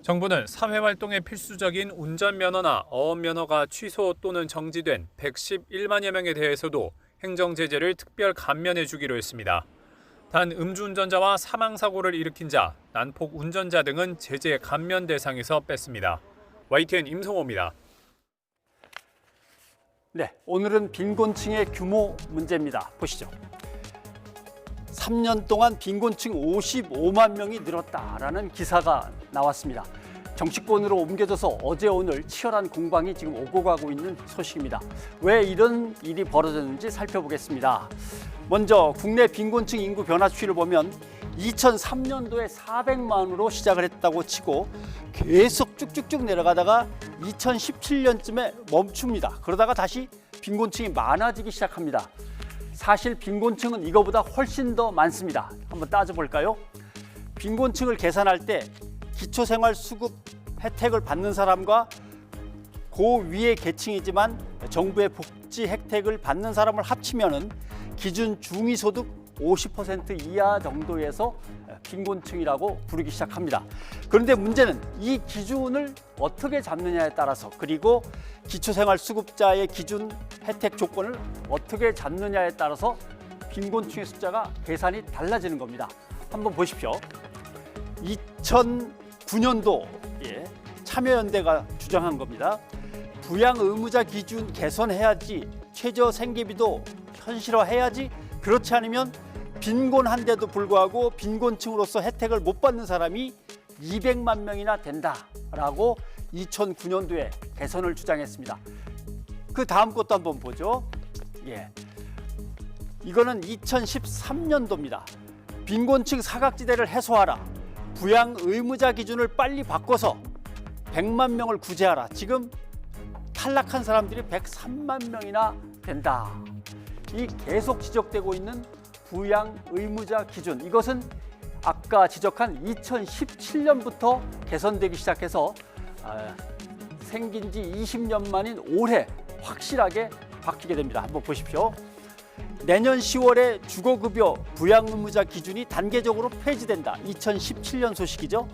정부는 사회활동에 필수적인 운전면허나 어업면허가 취소 또는 정지된 111만여 명에 대해서도 행정제재를 특별 감면해 주기로 했습니다. 단 음주운전자와 사망사고를 일으킨 자, 난폭 운전자 등은 제재 감면 대상에서 뺐습니다. YTN 임성호입니다. 네, 오늘은 빈곤층의 규모 문제입니다. 보시죠. 3년 동안 빈곤층 55만 명이 늘었다라는 기사가 나왔습니다. 정치권으로 옮겨져서 어제 오늘 치열한 공방이 지금 오고 가고 있는 소식입니다. 왜 이런 일이 벌어졌는지 살펴보겠습니다. 먼저 국내 빈곤층 인구 변화 추이를 보면 2003년도에 400만으로 시작을 했다고 치고 계속 쭉쭉쭉 내려가다가 2017년쯤에 멈춥니다. 그러다가 다시 빈곤층이 많아지기 시작합니다. 사실 빈곤층은 이거보다 훨씬 더 많습니다. 한번 따져볼까요? 빈곤층을 계산할 때 기초생활수급 혜택을 받는 사람과 그 위의 계층이지만 정부의 복지 혜택을 받는 사람을 합치면은 기준 중위소득 50% 이하 정도에서 빈곤층이라고 부르기 시작합니다. 그런데 문제는 이 기준을 어떻게 잡느냐에 따라서, 그리고 기초생활수급자의 기준 혜택 조건을 어떻게 잡느냐에 따라서 빈곤층의 숫자가 계산이 달라지는 겁니다. 한번 보십시오. 2009년도에 참여연대가 주장한 겁니다. 부양 의무자 기준 개선해야지, 최저 생계비도 현실화해야지, 그렇지 않으면 빈곤한데도 불구하고 빈곤층으로서 혜택을 못 받는 사람이 200만 명이나 된다라고 2009년도에 개선을 주장했습니다. 그 다음 것도 한번 보죠. 이거는 2013년도입니다. 빈곤층 사각지대를 해소하라. 부양 의무자 기준을 빨리 바꿔서 100만 명을 구제하라. 지금 탈락한 사람들이 103만 명이나 된다. 이 계속 지적되고 있는 부양 의무자 기준, 이것은 아까 지적한 2017년부터 개선되기 시작해서 생긴 지 20년 만인 올해 확실하게 바뀌게 됩니다. 한번 보십시오. 내년 10월에 주거급여 부양 의무자 기준이 단계적으로 폐지된다. 2017년 소식이죠.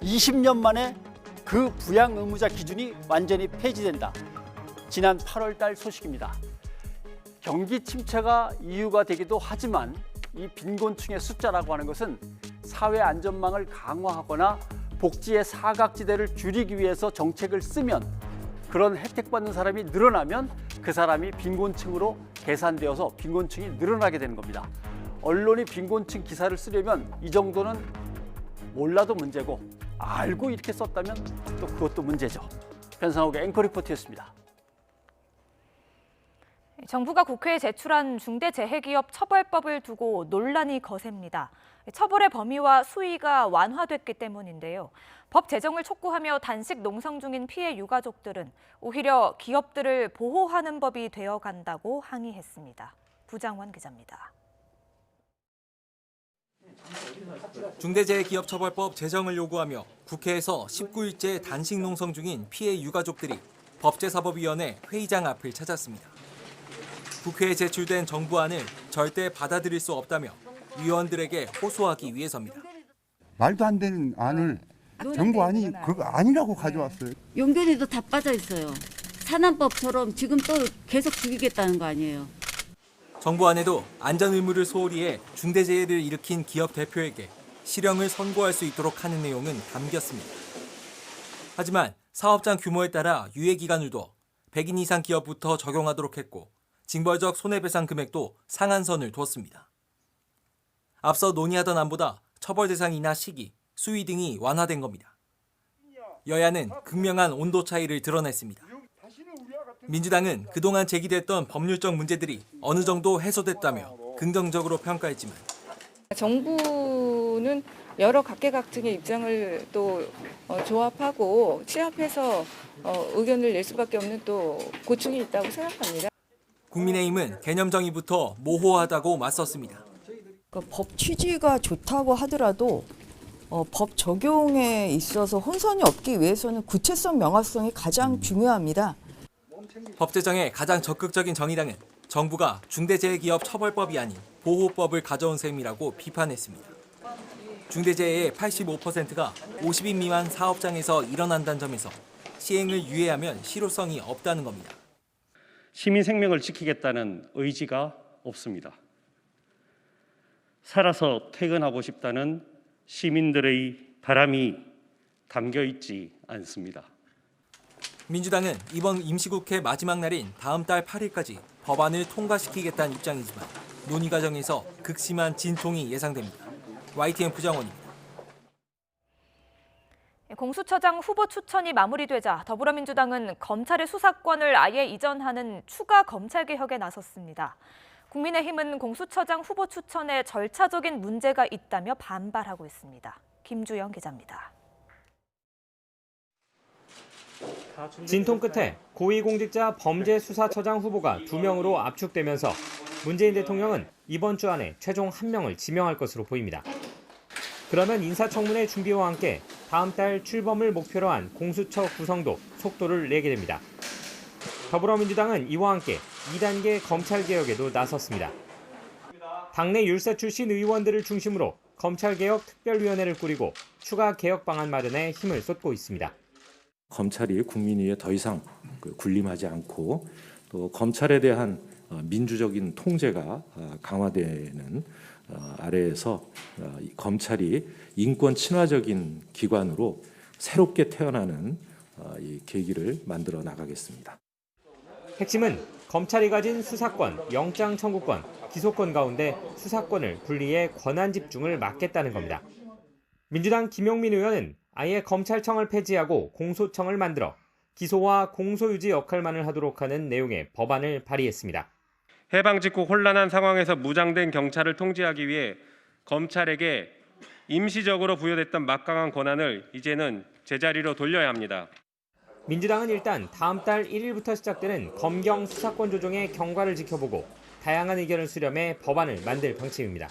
20년 만에 그 부양 의무자 기준이 완전히 폐지된다. 지난 8월 달 소식입니다. 경기 침체가 이유가 되기도 하지만 이 빈곤층의 숫자라고 하는 것은 사회 안전망을 강화하거나 복지의 사각지대를 줄이기 위해서 정책을 쓰면, 그런 혜택받는 사람이 늘어나면 그 사람이 빈곤층으로 계산되어서 빈곤층이 늘어나게 되는 겁니다. 언론이 빈곤층 기사를 쓰려면 이 정도는 몰라도 문제고, 알고 이렇게 썼다면 또 그것도 문제죠. 변상욱의 앵커 리포트였습니다. 정부가 국회에 제출한 중대재해기업 처벌법을 두고 논란이 거셉니다. 처벌의 범위와 수위가 완화됐기 때문인데요. 법 제정을 촉구하며 단식 농성 중인 피해 유가족들은 오히려 기업들을 보호하는 법이 되어간다고 항의했습니다. 부장원 기자입니다. 중대재해기업처벌법 제정을 요구하며 국회에서 19일째 단식 농성 중인 피해 유가족들이 법제사법위원회 회의장 앞을 찾았습니다. 국회에 제출된 정부안을 절대 받아들일 수 없다며 위원들에게 호소하기 위해서입니다. 말도 안 되는 안을 정부안이 그거 아니라고 가져왔어요. 용견에도 다 빠져 있어요. 산안법처럼 지금 또 계속 죽이겠다는 거 아니에요. 정부안에도 안전 의무를 소홀히 해 중대재해를 일으킨 기업 대표에게 실형을 선고할 수 있도록 하는 내용은 담겼습니다. 하지만 사업장 규모에 따라 유예 기간을 두어 100인 이상 기업부터 적용하도록 했고, 징벌적 손해배상 금액도 상한선을 두었습니다. 앞서 논의하던 안보다 처벌 대상이나 시기, 수위 등이 완화된 겁니다. 여야는 극명한 온도 차이를 드러냈습니다. 민주당은 그동안 제기됐던 법률적 문제들이 어느 정도 해소됐다며 긍정적으로 평가했지만, 정부는 여러 각계각층의 입장을 또 조합하고 취합해서 의견을 낼 수밖에 없는 또 고충이 있다고 생각합니다. 국민의힘은 개념 정의부터 모호하다고 맞섰습니다. 법 취지가 좋다고 하더라도 법 적용에 있어서 혼선이 없기 위해서는 구체성, 명확성이 가장 중요합니다. 법 제정의 가장 적극적인 정의당은 정부가 중대재해기업 처벌법이 아닌 보호법을 가져온 셈이라고 비판했습니다. 중대재해의 85%가 50인 미만 사업장에서 일어난다는 점에서 시행을 유예하면 실효성이 없다는 겁니다. 시민 생명을 지키겠다는 의지가 없습니다. 살아서 퇴근하고 싶다는 시민들의 바람이 담겨 있지 않습니다. 민주당은 이번 임시국회 마지막 날인 다음 달 8일까지 법안을 통과시키겠다는 입장이지만 논의 과정에서 극심한 진통이 예상됩니다. YTN 부장원입니다. 공수처장 후보 추천이 마무리되자 더불어민주당은 검찰의 수사권을 아예 이전하는 추가 검찰개혁에 나섰습니다. 국민의힘은 공수처장 후보 추천에 절차적인 문제가 있다며 반발하고 있습니다. 김주영 기자입니다. 진통 끝에 고위공직자 범죄수사처장 후보가 2명으로 압축되면서 문재인 대통령은 이번 주 안에 최종 1명을 지명할 것으로 보입니다. 그러면 인사청문회 준비와 함께 다음 달 출범을 목표로 한 공수처 구성도 속도를 내게 됩니다. 더불어민주당은 이와 함께 2단계 검찰개혁에도 나섰습니다. 당내 율사 출신 의원들을 중심으로 검찰개혁 특별위원회를 꾸리고 추가 개혁 방안 마련에 힘을 쏟고 있습니다. 검찰이 국민 위에 더 이상 군림하지 않고 또 검찰에 대한 민주적인 통제가 강화되는 아래에서 검찰이 인권 친화적인 기관으로 새롭게 태어나는 이 계기를 만들어 나가겠습니다. 핵심은 검찰이 가진 수사권, 영장 청구권, 기소권 가운데 수사권을 분리해 권한 집중을 막겠다는 겁니다. 민주당 김용민 의원은 아예 검찰청을 폐지하고 공소청을 만들어 기소와 공소유지 역할만을 하도록 하는 내용의 법안을 발의했습니다. 해방 직후 혼란한 상황에서 무장된 경찰을 통제하기 위해 검찰에게 임시적으로 부여됐던 막강한 권한을 이제는 제자리로 돌려야 합니다. 민주당은 일단 다음 달 1일부터 시작되는 검경 수사권 조정의 경과를 지켜보고 다양한 의견을 수렴해 법안을 만들 방침입니다.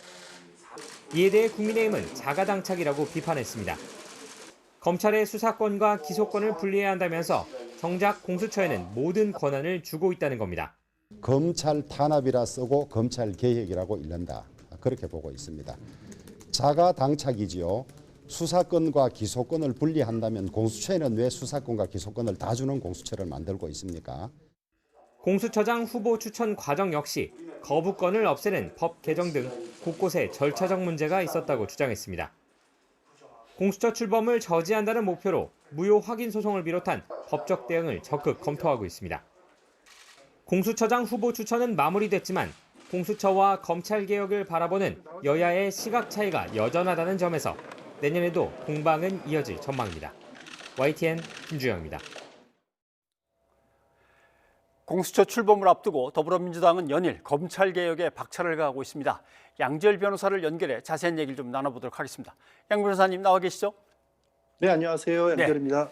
이에 대해 국민의힘은 자가당착이라고 비판했습니다. 검찰의 수사권과 기소권을 분리해야 한다면서 정작 공수처에는 모든 권한을 주고 있다는 겁니다. 검찰 탄압이라 쓰고 검찰 개혁이라고 읽는다. 그렇게 보고 있습니다. 자가당착이지요. 수사권과 기소권을 분리한다면 공수처에는 왜 수사권과 기소권을 다 주는 공수처를 만들고 있습니까? 공수처장 후보 추천 과정 역시 거부권을 없애는 법 개정 등 곳곳에 절차적 문제가 있었다고 주장했습니다. 공수처 출범을 저지한다는 목표로 무효 확인 소송을 비롯한 법적 대응을 적극 검토하고 있습니다. 공수처장 후보 추천은 마무리됐지만 공수처와 검찰개혁을 바라보는 여야의 시각 차이가 여전하다는 점에서 내년에도 공방은 이어질 전망입니다. YTN 김주영입니다. 공수처 출범을 앞두고 더불어민주당은 연일 검찰개혁에 박차를 가하고 있습니다. 양지열 변호사를 연결해 자세한 얘기를 좀 나눠보도록 하겠습니다. 양 변호사님 나와 계시죠? 네, 안녕하세요. 양지열입니다. 네.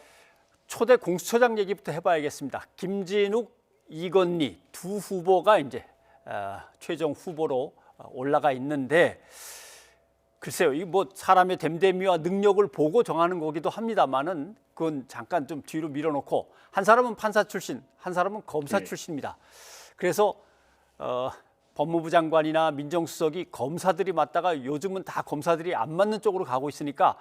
초대 공수처장 얘기부터 해봐야겠습니다. 김진욱, 이건희 두 후보가 이제 최종 후보로 올라가 있는데 글쎄요, 이 뭐 사람의 됨됨이와 능력을 보고 정하는 거기도 합니다만은 그건 잠깐 좀 뒤로 밀어놓고 한 사람은 판사 출신, 한 사람은 검사 출신입니다. 그래서 법무부 장관이나 민정수석이 검사들이 맞다가 요즘은 다 검사들이 안 맞는 쪽으로 가고 있으니까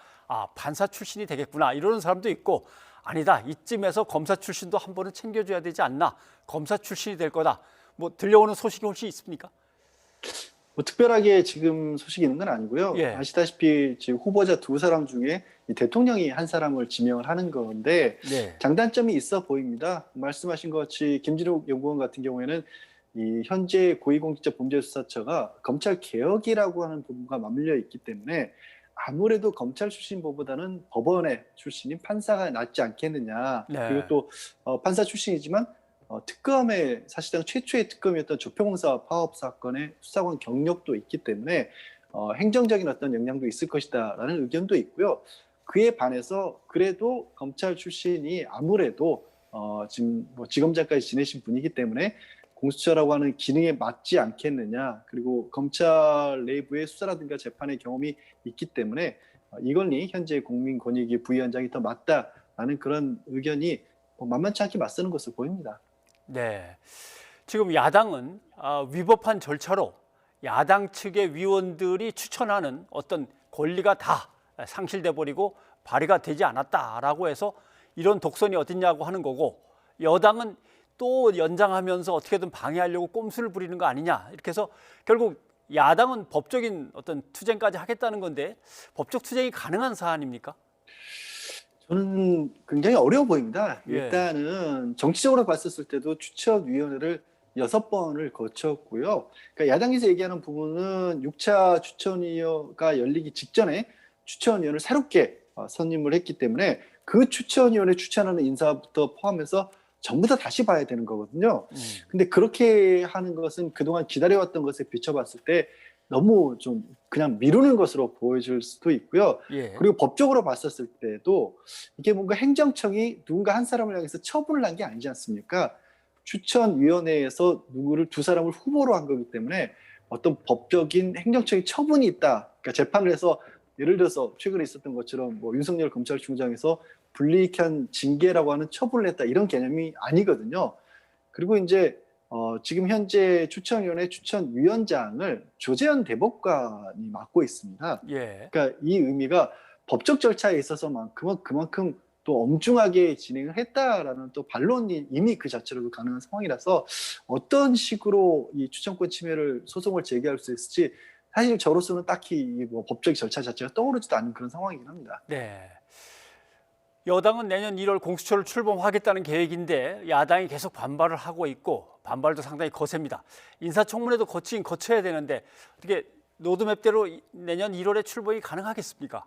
판사 출신이 되겠구나 이러는 사람도 있고 아니다 이쯤에서 검사 출신도 한 번은 챙겨줘야 되지 않나 검사 출신이 될 거다 뭐 들려오는 소식이 혹시 있습니까? 뭐 특별하게 지금 소식이 있는 건 아니고요. 예. 아시다시피 지금 후보자 두 사람 중에 이 대통령이 한 사람을 지명을 하는 건데 네. 장단점이 있어 보입니다. 말씀하신 것 같이 김진욱 연구원 같은 경우에는 이 현재 고위공직자 범죄수사처가 검찰 개혁이라고 하는 부분과 맞물려 있기 때문에 아무래도 검찰 출신보다는 법원의 출신인 판사가 낫지 않겠느냐. 네. 그리고 또 판사 출신이지만 특검의 사실상 최초의 특검이었던 조평공사 파업 사건의 수사관 경력도 있기 때문에 행정적인 어떤 영향도 있을 것이다라는 의견도 있고요. 그에 반해서 그래도 검찰 출신이 아무래도 지금 뭐 지검장까지 지내신 분이기 때문에 공수처라고 하는 기능에 맞지 않겠느냐. 그리고 검찰 내부의 수사라든가 재판의 경험이 있기 때문에 이건희 현재 국민권익위 부위원장이 더 맞다라는 그런 의견이 만만치 않게 맞서는 것으로 보입니다. 네, 지금 야당은 위법한 절차로 야당 측의 위원들이 추천하는 어떤 권리가 다 상실돼 버리고 발의가 되지 않았다라고 해서 이런 독선이 어딨냐고 하는 거고, 여당은 또 연장하면서 어떻게든 방해하려고 꼼수를 부리는 거 아니냐, 이렇게 해서 결국 야당은 법적인 어떤 투쟁까지 하겠다는 건데, 법적 투쟁이 가능한 사안입니까? 저는 굉장히 어려워 보입니다. 예. 일단은 정치적으로 봤었을 때도 추천위원회를 6번을 거쳤고요. 그러니까 야당에서 얘기하는 부분은 6차 추천위원회가 열리기 직전에 추천위원을 새롭게 선임을 했기 때문에 그 추천위원회 추천하는 인사부터 포함해서 전부 다 다시 봐야 되는 거거든요. 근데 그렇게 하는 것은 그동안 기다려왔던 것에 비춰봤을 때 너무 좀 그냥 미루는 것으로 보여질 수도 있고요. 예. 그리고 법적으로 봤었을 때도 이게 뭔가 행정청이 누군가 한 사람을 향해서 처분을 한 게 아니지 않습니까? 추천위원회에서 누구를 두 사람을 후보로 한 거기 때문에 어떤 법적인 행정적인 처분이 있다. 그러니까 재판을 해서 예를 들어서 최근에 있었던 것처럼 뭐 윤석열 검찰총장에서 불이익한 징계라고 하는 처분을 했다, 이런 개념이 아니거든요. 그리고 이제 지금 현재 추천위원회 추천위원장을 조재현 대법관이 맡고 있습니다. 예. 그러니까 이 의미가 법적 절차에 있어서만큼은 그만큼 또 엄중하게 진행을 했다라는 또 반론이 이미 그 자체로도 가능한 상황이라서 어떤 식으로 이 추천권 침해를 소송을 제기할 수 있을지 사실 저로서는 딱히 뭐 법적 절차 자체가 떠오르지도 않는 그런 상황이긴 합니다. 네. 여당은 내년 1월 공수처를 출범하겠다는 계획인데 야당이 계속 반발을 하고 있고, 반발도 상당히 거셉니다. 인사청문회도 거쳐야 되는데 어떻게 로드맵대로 내년 1월에 출범이 가능하겠습니까?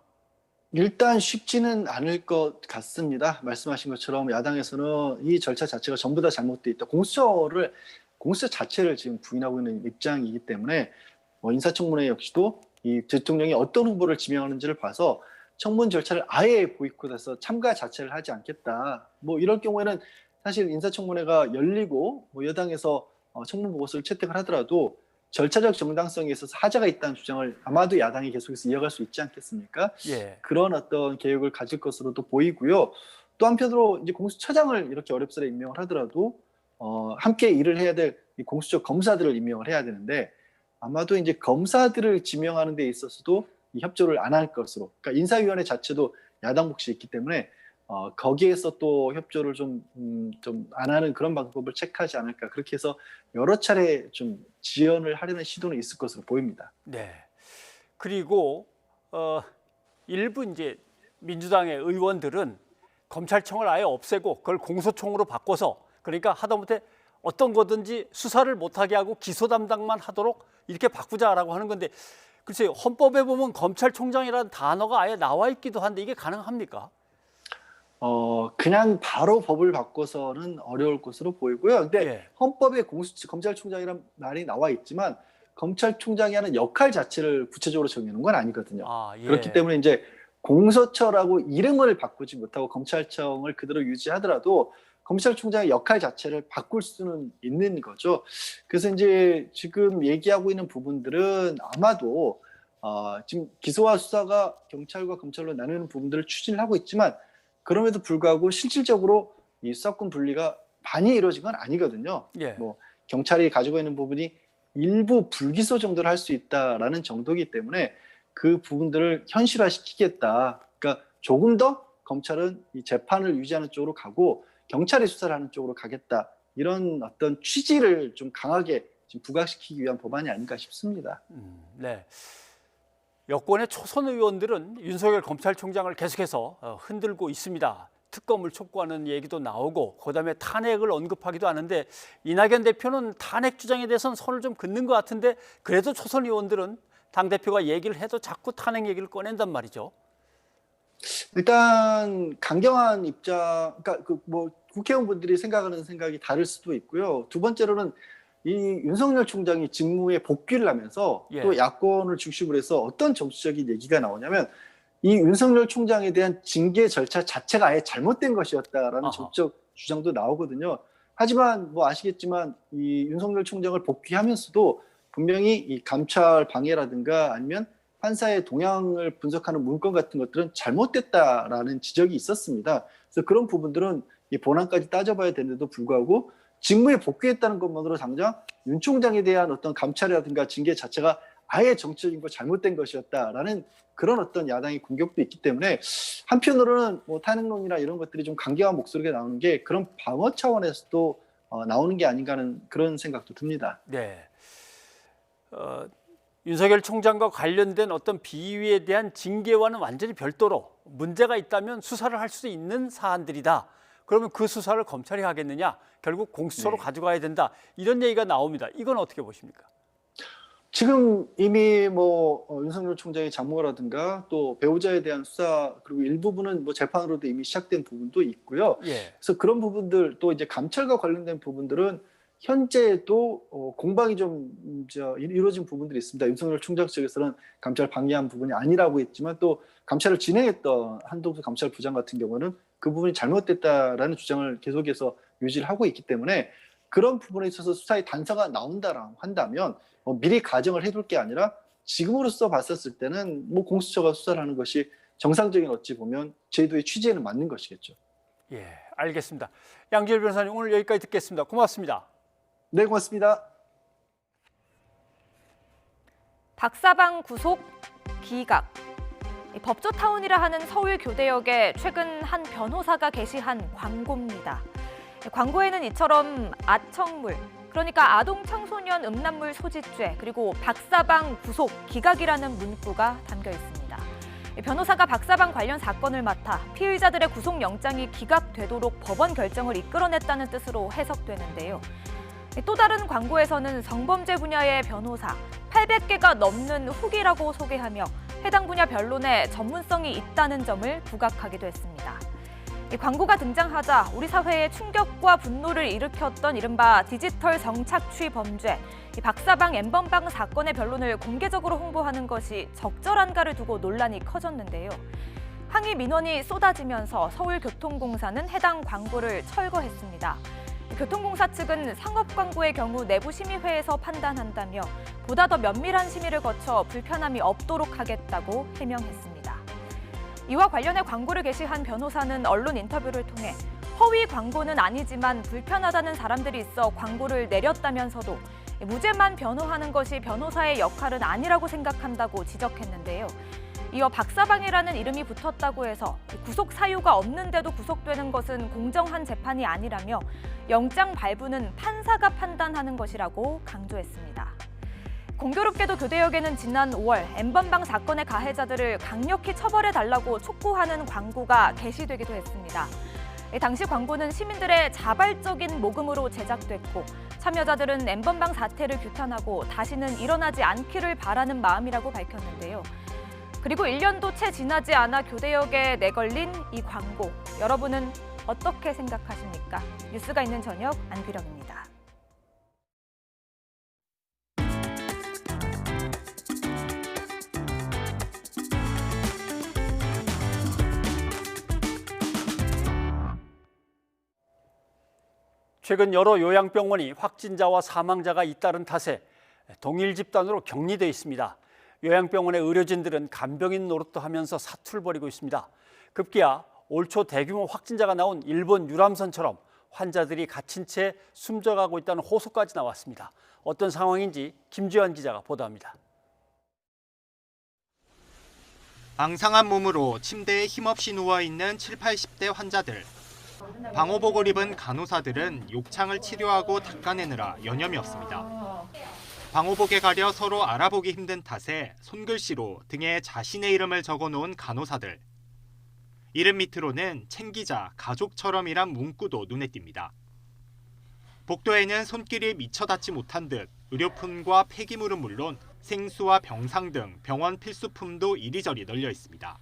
일단 쉽지는 않을 것 같습니다. 말씀하신 것처럼 야당에서는 이 절차 자체가 전부 다 잘못돼 있다. 공수처 자체를 지금 부인하고 있는 입장이기 때문에 인사청문회 역시도 이 대통령이 어떤 후보를 지명하는지를 봐서 청문 절차를 아예 보이콧해서 참가 자체를 하지 않겠다. 뭐 이럴 경우에는 사실 인사청문회가 열리고 뭐 여당에서 청문 보고서를 채택을 하더라도 절차적 정당성에 있어서 하자가 있다는 주장을 아마도 야당이 계속해서 이어갈 수 있지 않겠습니까? 예. 그런 어떤 계획을 가질 것으로도 보이고요. 또 한편으로 이제 공수처장을 이렇게 어렵사리 임명을 하더라도 함께 일을 해야 될 이 공수처 검사들을 임명을 해야 되는데, 아마도 이제 검사들을 지명하는 데 있어서도 이 협조를 안 할 것으로, 그러니까 인사위원회 자체도 야당 몫이 있기 때문에 거기에서 또 협조를 좀 안 하는 그런 방법을 체크하지 않을까, 그렇게 해서 여러 차례 좀 지연을 하려는 시도는 있을 것으로 보입니다. 네. 그리고 일부 이제 민주당의 의원들은 검찰청을 아예 없애고 그걸 공소청으로 바꿔서, 그러니까 하다못해 어떤 거든지 수사를 못하게 하고 기소 담당만 하도록 이렇게 바꾸자라고 하는 건데, 글쎄요, 헌법에 보면 검찰총장이라는 단어가 아예 나와 있기도 한데 이게 가능합니까? 그냥 바로 법을 바꿔서는 어려울 것으로 보이고요. 근데 예. 헌법에 검찰총장이란 말이 나와 있지만 검찰총장이 하는 역할 자체를 구체적으로 정해놓은 건 아니거든요. 예. 그렇기 때문에 이제 공소처라고 이름을 바꾸지 못하고 검찰청을 그대로 유지하더라도 검찰총장의 역할 자체를 바꿀 수는 있는 거죠. 그래서 이제 지금 얘기하고 있는 부분들은 아마도 지금 기소와 수사가 경찰과 검찰로 나누는 부분들을 추진을 하고 있지만, 그럼에도 불구하고 실질적으로 이 수사권 분리가 많이 이루어진 건 아니거든요. 예. 뭐 경찰이 가지고 있는 부분이 일부 불기소 정도를 할 수 있다라는 정도이기 때문에 그 부분들을 현실화시키겠다. 그러니까 조금 더 검찰은 이 재판을 유지하는 쪽으로 가고 경찰이 수사를 하는 쪽으로 가겠다. 이런 어떤 취지를 좀 강하게 지금 부각시키기 위한 법안이 아닌가 싶습니다. 네. 여권의 초선 의원들은 윤석열 검찰총장을 계속해서 흔들고 있습니다. 특검을 촉구하는 얘기도 나오고, 그다음에 탄핵을 언급하기도 하는데, 이낙연 대표는 탄핵 주장에 대해서는 선을 좀 긋는 것 같은데, 그래도 초선 의원들은 당대표가 얘기를 해도 자꾸 탄핵 얘기를 꺼낸단 말이죠. 일단 강경한 입장, 그러니까 뭐 국회의원분들이 생각하는 생각이 다를 수도 있고요. 두 번째로는 이 윤석열 총장이 직무에 복귀를 하면서 또 야권을 중심으로 해서 어떤 정치적인 얘기가 나오냐면, 이 윤석열 총장에 대한 징계 절차 자체가 아예 잘못된 것이었다라는 정치적 주장도 나오거든요. 하지만 뭐 아시겠지만 이 윤석열 총장을 복귀하면서도 분명히 이 감찰 방해라든가 아니면 판사의 동향을 분석하는 문건 같은 것들은 잘못됐다라는 지적이 있었습니다. 그래서 그런 부분들은 이 본안까지 따져봐야 되는데도 불구하고 직무에 복귀했다는 것만으로 당장 윤 총장에 대한 어떤 감찰이라든가 징계 자체가 아예 정치적인 잘못된 것이었다라는 그런 어떤 야당의 공격도 있기 때문에 한편으로는 뭐 탄핵론이나 이런 것들이 좀 강경한 목소리가 나오는 게 그런 방어 차원에서도 나오는 게 아닌가 하는 그런 생각도 듭니다. 네. 윤석열 총장과 관련된 어떤 비위에 대한 징계와는 완전히 별도로 문제가 있다면 수사를 할 수 있는 사안들이다. 그러면 그 수사를 검찰이 하겠느냐? 결국 공수처로 가져가야 된다. 이런 얘기가 나옵니다. 이건 어떻게 보십니까? 지금 이미 뭐 윤석열 총장의 장모라든가 또 배우자에 대한 수사 그리고 일부분은 뭐 재판으로도 이미 시작된 부분도 있고요. 그래서 그런 부분들 또 이제 감찰과 관련된 부분들은 현재도 공방이 좀 이루어진 부분들이 있습니다. 윤석열 총장 측에서는 감찰 방해한 부분이 아니라고 했지만 또 감찰을 진행했던 한동수 감찰부장 같은 경우는 그 부분이 잘못됐다라는 주장을 계속해서 유지를 하고 있기 때문에 그런 부분에 있어서 수사의 단서가 나온다라고 한다면 미리 가정을 해둘 게 아니라 지금으로서 봤었을 때는 뭐 공수처가 수사를 하는 것이 정상적인 어찌 보면 제도의 취지에는 맞는 것이겠죠. 예, 알겠습니다. 양지열 변호사님 오늘 여기까지 듣겠습니다. 고맙습니다. 네, 고맙습니다. 박사방 구속 기각. 법조타운이라 하는 서울 교대역에 최근 한 변호사가 게시한 광고입니다. 광고에는 이처럼 아청물, 그러니까 아동 청소년 음란물 소지죄, 그리고 박사방 구속 기각이라는 문구가 담겨 있습니다. 변호사가 박사방 관련 사건을 맡아 피의자들의 구속영장이 기각되도록 법원 결정을 이끌어냈다는 뜻으로 해석되는데요. 또 다른 광고에서는 성범죄 분야의 변호사 800개가 넘는 후기라고 소개하며 해당 분야 변론에 전문성이 있다는 점을 부각하기도 했습니다. 이 광고가 등장하자 우리 사회에 충격과 분노를 일으켰던 이른바 디지털 성착취 범죄, 이 박사방 엠번방 사건의 변론을 공개적으로 홍보하는 것이 적절한가를 두고 논란이 커졌는데요. 항의 민원이 쏟아지면서 서울교통공사는 해당 광고를 철거했습니다. 교통공사 측은 상업 광고의 경우 내부 심의회에서 판단한다며 보다 더 면밀한 심의를 거쳐 불편함이 없도록 하겠다고 해명했습니다. 이와 관련해 광고를 게시한 변호사는 언론 인터뷰를 통해 허위 광고는 아니지만 불편하다는 사람들이 있어 광고를 내렸다면서도 무죄만 변호하는 것이 변호사의 역할은 아니라고 생각한다고 지적했는데요. 이어 박사방이라는 이름이 붙었다고 해서 구속 사유가 없는데도 구속되는 것은 공정한 재판이 아니라며 영장 발부는 판사가 판단하는 것이라고 강조했습니다. 공교롭게도 교대역에는 지난 5월 엠번방 사건의 가해자들을 강력히 처벌해달라고 촉구하는 광고가 게시되기도 했습니다. 당시 광고는 시민들의 자발적인 모금으로 제작됐고 참여자들은 엠번방 사태를 규탄하고 다시는 일어나지 않기를 바라는 마음이라고 밝혔는데요. 그리고 1년도 채 지나지 않아 교대역에 내걸린 이 광고, 여러분은 어떻게 생각하십니까? 뉴스가 있는 저녁 안규령입니다. 최근 여러 요양병원이 확진자와 사망자가 잇따른 탓에 동일 집단으로 격리돼 있습니다. 요양병원의 의료진들은 간병인 노릇도 하면서 사투를 벌이고 있습니다. 급기야 올 초 대규모 확진자가 나온 일본 유람선처럼 환자들이 갇힌 채 숨져가고 있다는 호소까지 나왔습니다. 어떤 상황인지 김주현 기자가 보도합니다. 앙상한 몸으로 침대에 힘없이 누워있는 7, 80대 환자들. 방호복을 입은 간호사들은 욕창을 치료하고 닦아내느라 여념이 없습니다. 방호복에 가려 서로 알아보기 힘든 탓에 손글씨로 등에 자신의 이름을 적어놓은 간호사들. 이름 밑으로는 챙기자, 가족처럼이란 문구도 눈에 띕니다. 복도에는 손길이 미처 닿지 못한 듯 의료품과 폐기물은 물론 생수와 병상 등 병원 필수품도 이리저리 널려 있습니다.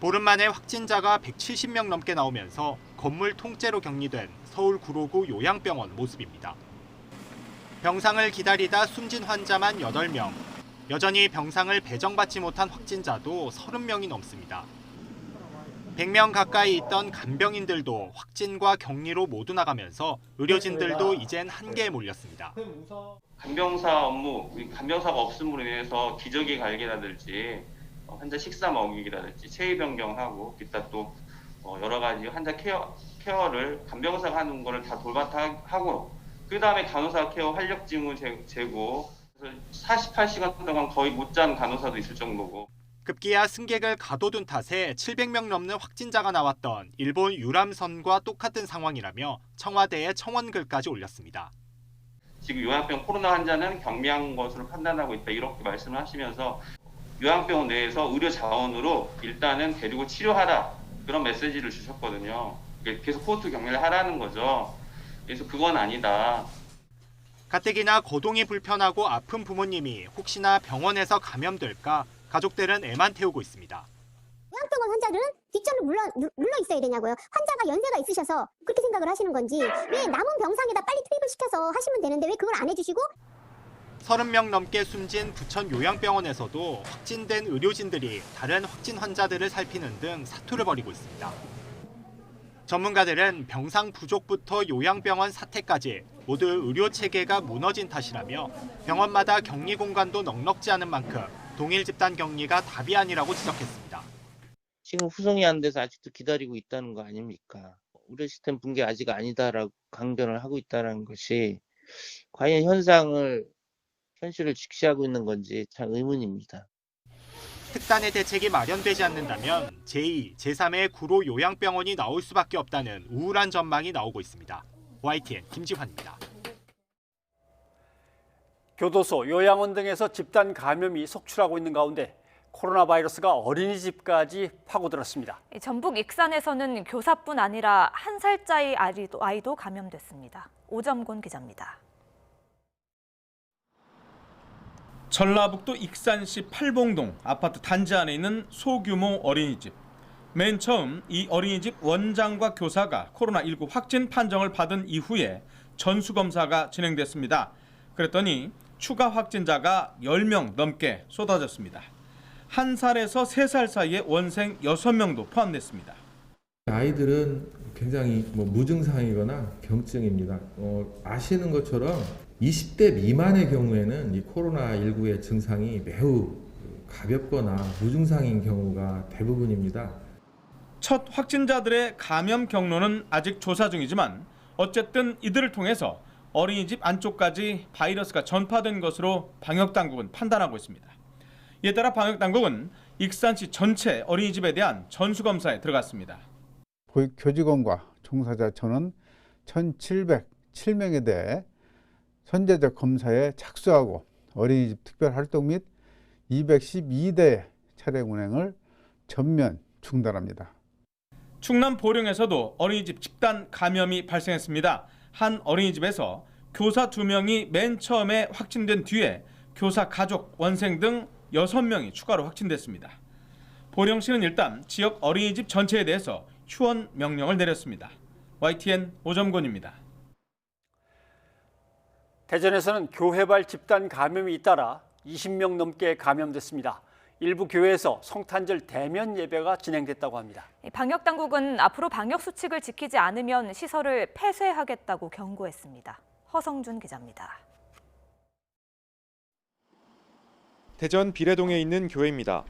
보름 만에 확진자가 170명 넘게 나오면서 건물 통째로 격리된 서울 구로구 요양병원 모습입니다. 병상을 기다리다 숨진 환자만 8명, 여전히 병상을 배정받지 못한 확진자도 30명이 넘습니다. 100명 가까이 있던 간병인들도 확진과 격리로 모두 나가면서 의료진들도 이젠 한계에 몰렸습니다. 간병사 업무, 간병사가 없음으로 인해서 기저귀 갈기라든지 환자 식사 먹이기라든지 체위 변경하고 기타 또 여러 가지 환자 케어를 간병사가 하는 거를 다 돌맡아 하고 그 다음에 간호사 케어 활력 징후 재고 48시간 동안 거의 못 잔 간호사도 있을 정도고. 급기야 승객을 가둬둔 탓에 700명 넘는 확진자가 나왔던 일본 유람선과 똑같은 상황이라며 청와대에 청원글까지 올렸습니다. 지금 요양병 코로나 환자는 경미한 것으로 판단하고 있다 이렇게 말씀을 하시면서 요양병원 내에서 의료 자원으로 일단은 데리고 치료하라 그런 메시지를 주셨거든요. 계속 코호트 격리를 하라는 거죠. 그래서 그건 아니다. 가뜩이나 거동이 불편하고 아픈 부모님이 혹시나 병원에서 감염될까 가족들은 애만 태우고 있습니다. 요양병원 환자들은 뒷전을 물러 있어야 되냐고요. 환자가 연세가 있으셔서 그렇게 생각을 하시는 건지 왜 남은 병상에다 빨리 투입을 시켜서 하시면 되는데 왜 그걸 안 해주시고 30명 넘게 숨진 부천 요양병원에서도 확진된 의료진들이 다른 확진 환자들을 살피는 등 사투를 벌이고 있습니다. 전문가들은 병상 부족부터 요양병원 사태까지 모두 의료 체계가 무너진 탓이라며 병원마다 격리 공간도 넉넉지 않은 만큼 동일 집단 격리가 답이 아니라고 지적했습니다. 지금 후송이 안 돼서 아직도 기다리고 있다는 거 아닙니까? 의료 시스템 붕괴 아직 아니다라고 강변을 하고 있다는 것이 과연 현실을 직시하고 있는 건지 참 의문입니다. 특단의 대책이 마련되지 않는다면 제2, 제3의 구로 요양병원이 나올 수밖에 없다는 우울한 전망이 나오고 있습니다. YTN 김지환입니다. 교도소, 요양원 등에서 집단 감염이 속출하고 있는 가운데 코로나 바이러스가 어린이집까지 파고들었습니다. 전북 익산에서는 교사뿐 아니라 1살짜리 아이도 감염됐습니다. 오점곤 기자입니다. 전라북도 익산시 팔봉동 아파트 단지 안에 있는 소규모 어린이집. 맨 처음 이 어린이집 원장과 교사가 코로나19 확진 판정을 받은 이후에 전수검사가 진행됐습니다. 그랬더니 추가 확진자가 10명 넘게 쏟아졌습니다. 1살에서 3살 사이의 원생 6명도 포함됐습니다. 아이들은 굉장히 무증상이거나 경증입니다. 아시는 것처럼 20대 미만의 경우에는 이 코로나19의 증상이 매우 가볍거나 무증상인 경우가 대부분입니다. 첫 확진자들의 감염 경로는 아직 조사 중이지만 어쨌든 이들을 통해서 어린이집 안쪽까지 바이러스가 전파된 것으로 방역당국은 판단하고 있습니다. 이에 따라 방역당국은 익산시 전체 어린이집에 대한 전수검사에 들어갔습니다. 교직원과 종사자 전원 1,707명에 대해 선제적 검사에 착수하고 어린이집 특별활동 및 212대 차량 운행을 전면 중단합니다. 충남 보령에서도 어린이집 집단 감염이 발생했습니다. 한 어린이집에서 교사 2명이 맨 처음에 확진된 뒤에 교사 가족, 원생 등 6명이 추가로 확진됐습니다. 보령시는 일단 지역 어린이집 전체에 대해서 휴원 명령을 내렸습니다. YTN 오점곤입니다. 대전에서는 교회발 집단 감염이 잇따라 20명 넘게 감염됐습니다. 일부 교회에서 성탄절 대면 예배가 진행됐다고 합니다. 방역당국은 앞으로 방역수칙을 지키지 않으면 시설을 폐쇄하겠다고 경고했습니다. 허성준 기자입니다. 대전 비례동에 있는 교회입니다.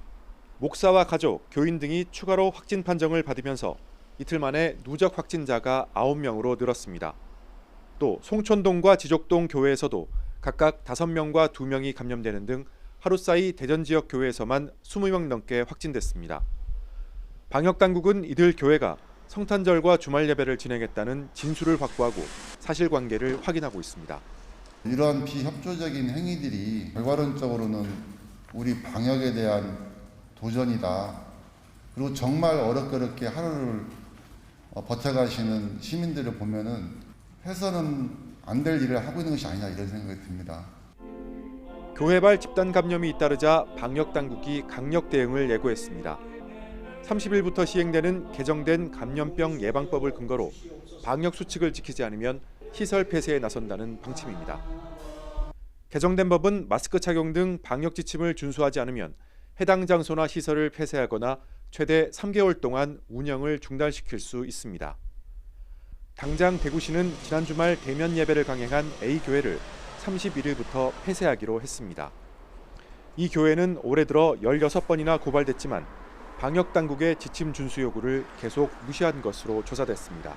목사와 가족, 교인 등이 추가로 확진 판정을 받으면서 이틀 만에 누적 확진자가 9명으로 늘었습니다. 또 송촌동과 지족동 교회에서도 각각 5명과 2명이 감염되는 등 하루 사이 대전 지역 교회에서만 20명 넘게 확진됐습니다. 방역당국은 이들 교회가 성탄절과 주말 예배를 진행했다는 진술을 확보하고 사실관계를 확인하고 있습니다. 이러한 비협조적인 행위들이 결과론적으로는 우리 방역에 대한 도전이다. 그리고 정말 어렵게 하루를 버텨가시는 시민들을 보면은 해서는 안 될 일을 하고 있는 것이 아니냐 이런 생각이 듭니다. 교회발 집단 감염이 잇따르자 방역당국이 강력 대응을 예고했습니다. 30일부터 시행되는 개정된 감염병 예방법을 근거로 방역 수칙을 지키지 않으면 시설 폐쇄에 나선다는 방침입니다. 개정된 법은 마스크 착용 등 방역 지침을 준수하지 않으면 해당 장소나 시설을 폐쇄하거나 최대 3개월 동안 운영을 중단시킬 수 있습니다. 당장 대구시는 지난 주말 대면 예배를 강행한 A교회를 31일부터 폐쇄하기로 했습니다. 이 교회는 올해 들어 16번이나 고발됐지만 방역당국의 지침 준수 요구를 계속 무시한 것으로 조사됐습니다.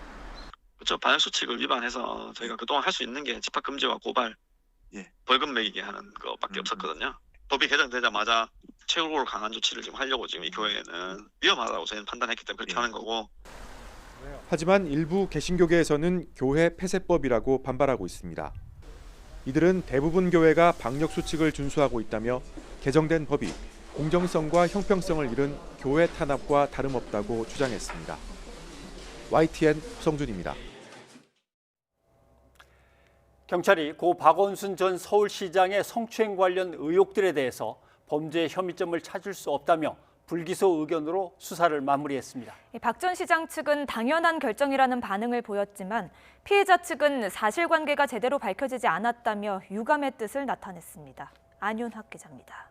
그렇죠. 방역 수칙을 위반해서 저희가 그동안 할 수 있는 게 집합금지와 고발, 벌금 매기게 하는 것밖에 없었거든요. 법이 개정되자마자 최고로 강한 조치를 지금 하려고 지금 이 교회는 위험하다고 저희는 판단했기 때문에 그렇게 하는 거고. 하지만 일부 개신교계에서는 교회 폐쇄법이라고 반발하고 있습니다. 이들은 대부분 교회가 방역 수칙을 준수하고 있다며 개정된 법이 공정성과 형평성을 잃은 교회 탄압과 다름없다고 주장했습니다. YTN 허성준입니다. 경찰이 고 박원순 전 서울시장의 성추행 관련 의혹들에 대해서 범죄 혐의점을 찾을 수 없다며 불기소 의견으로 수사를 마무리했습니다. 박 전 시장 측은 당연한 결정이라는 반응을 보였지만 피해자 측은 사실관계가 제대로 밝혀지지 않았다며 유감의 뜻을 나타냈습니다. 안윤학 기자입니다.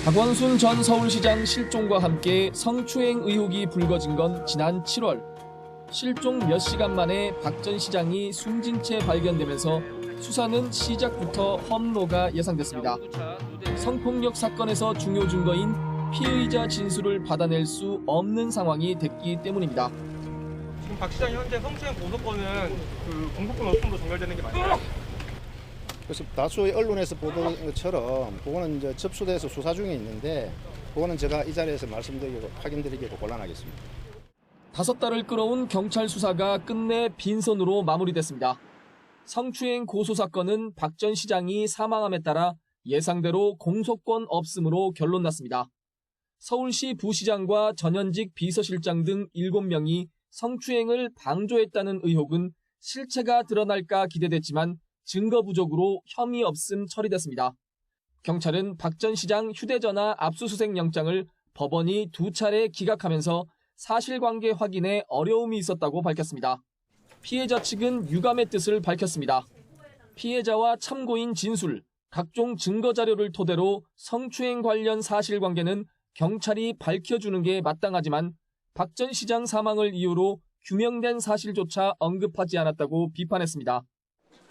박원순 전 서울시장 실종과 함께 성추행 의혹이 불거진 건 지난 7월. 실종 몇 시간 만에 박 전 시장이 숨진 채 발견되면서 수사는 시작부터 험로가 예상됐습니다. 성폭력 사건에서 중요 증거인 피의자 진술을 받아낼 수 없는 상황이 됐기 때문입니다. 지금 박 시장이 현재 성추행 고소권은 공소권 없음으로 종결되는 게 맞나요? 그래서 다수의 언론에서 보도한 것처럼 그거는 이제 접수돼서 수사 중에 있는데 그거는 제가 이 자리에서 말씀드리고 확인드리기도 곤란하겠습니다. 5달을 끌어온 경찰 수사가 끝내 빈손으로 마무리됐습니다. 성추행 고소 사건은 박 전 시장이 사망함에 따라 예상대로 공소권 없음으로 결론났습니다. 서울시 부시장과 전현직 비서실장 등 7명이 성추행을 방조했다는 의혹은 실체가 드러날까 기대됐지만 증거 부족으로 혐의 없음 처리됐습니다. 경찰은 박 전 시장 휴대전화 압수수색 영장을 법원이 2차례 기각하면서 사실관계 확인에 어려움이 있었다고 밝혔습니다. 피해자 측은 유감의 뜻을 밝혔습니다. 피해자와 참고인 진술, 각종 증거 자료를 토대로 성추행 관련 사실관계는 경찰이 밝혀주는 게 마땅하지만 박 전 시장 사망을 이유로 규명된 사실조차 언급하지 않았다고 비판했습니다.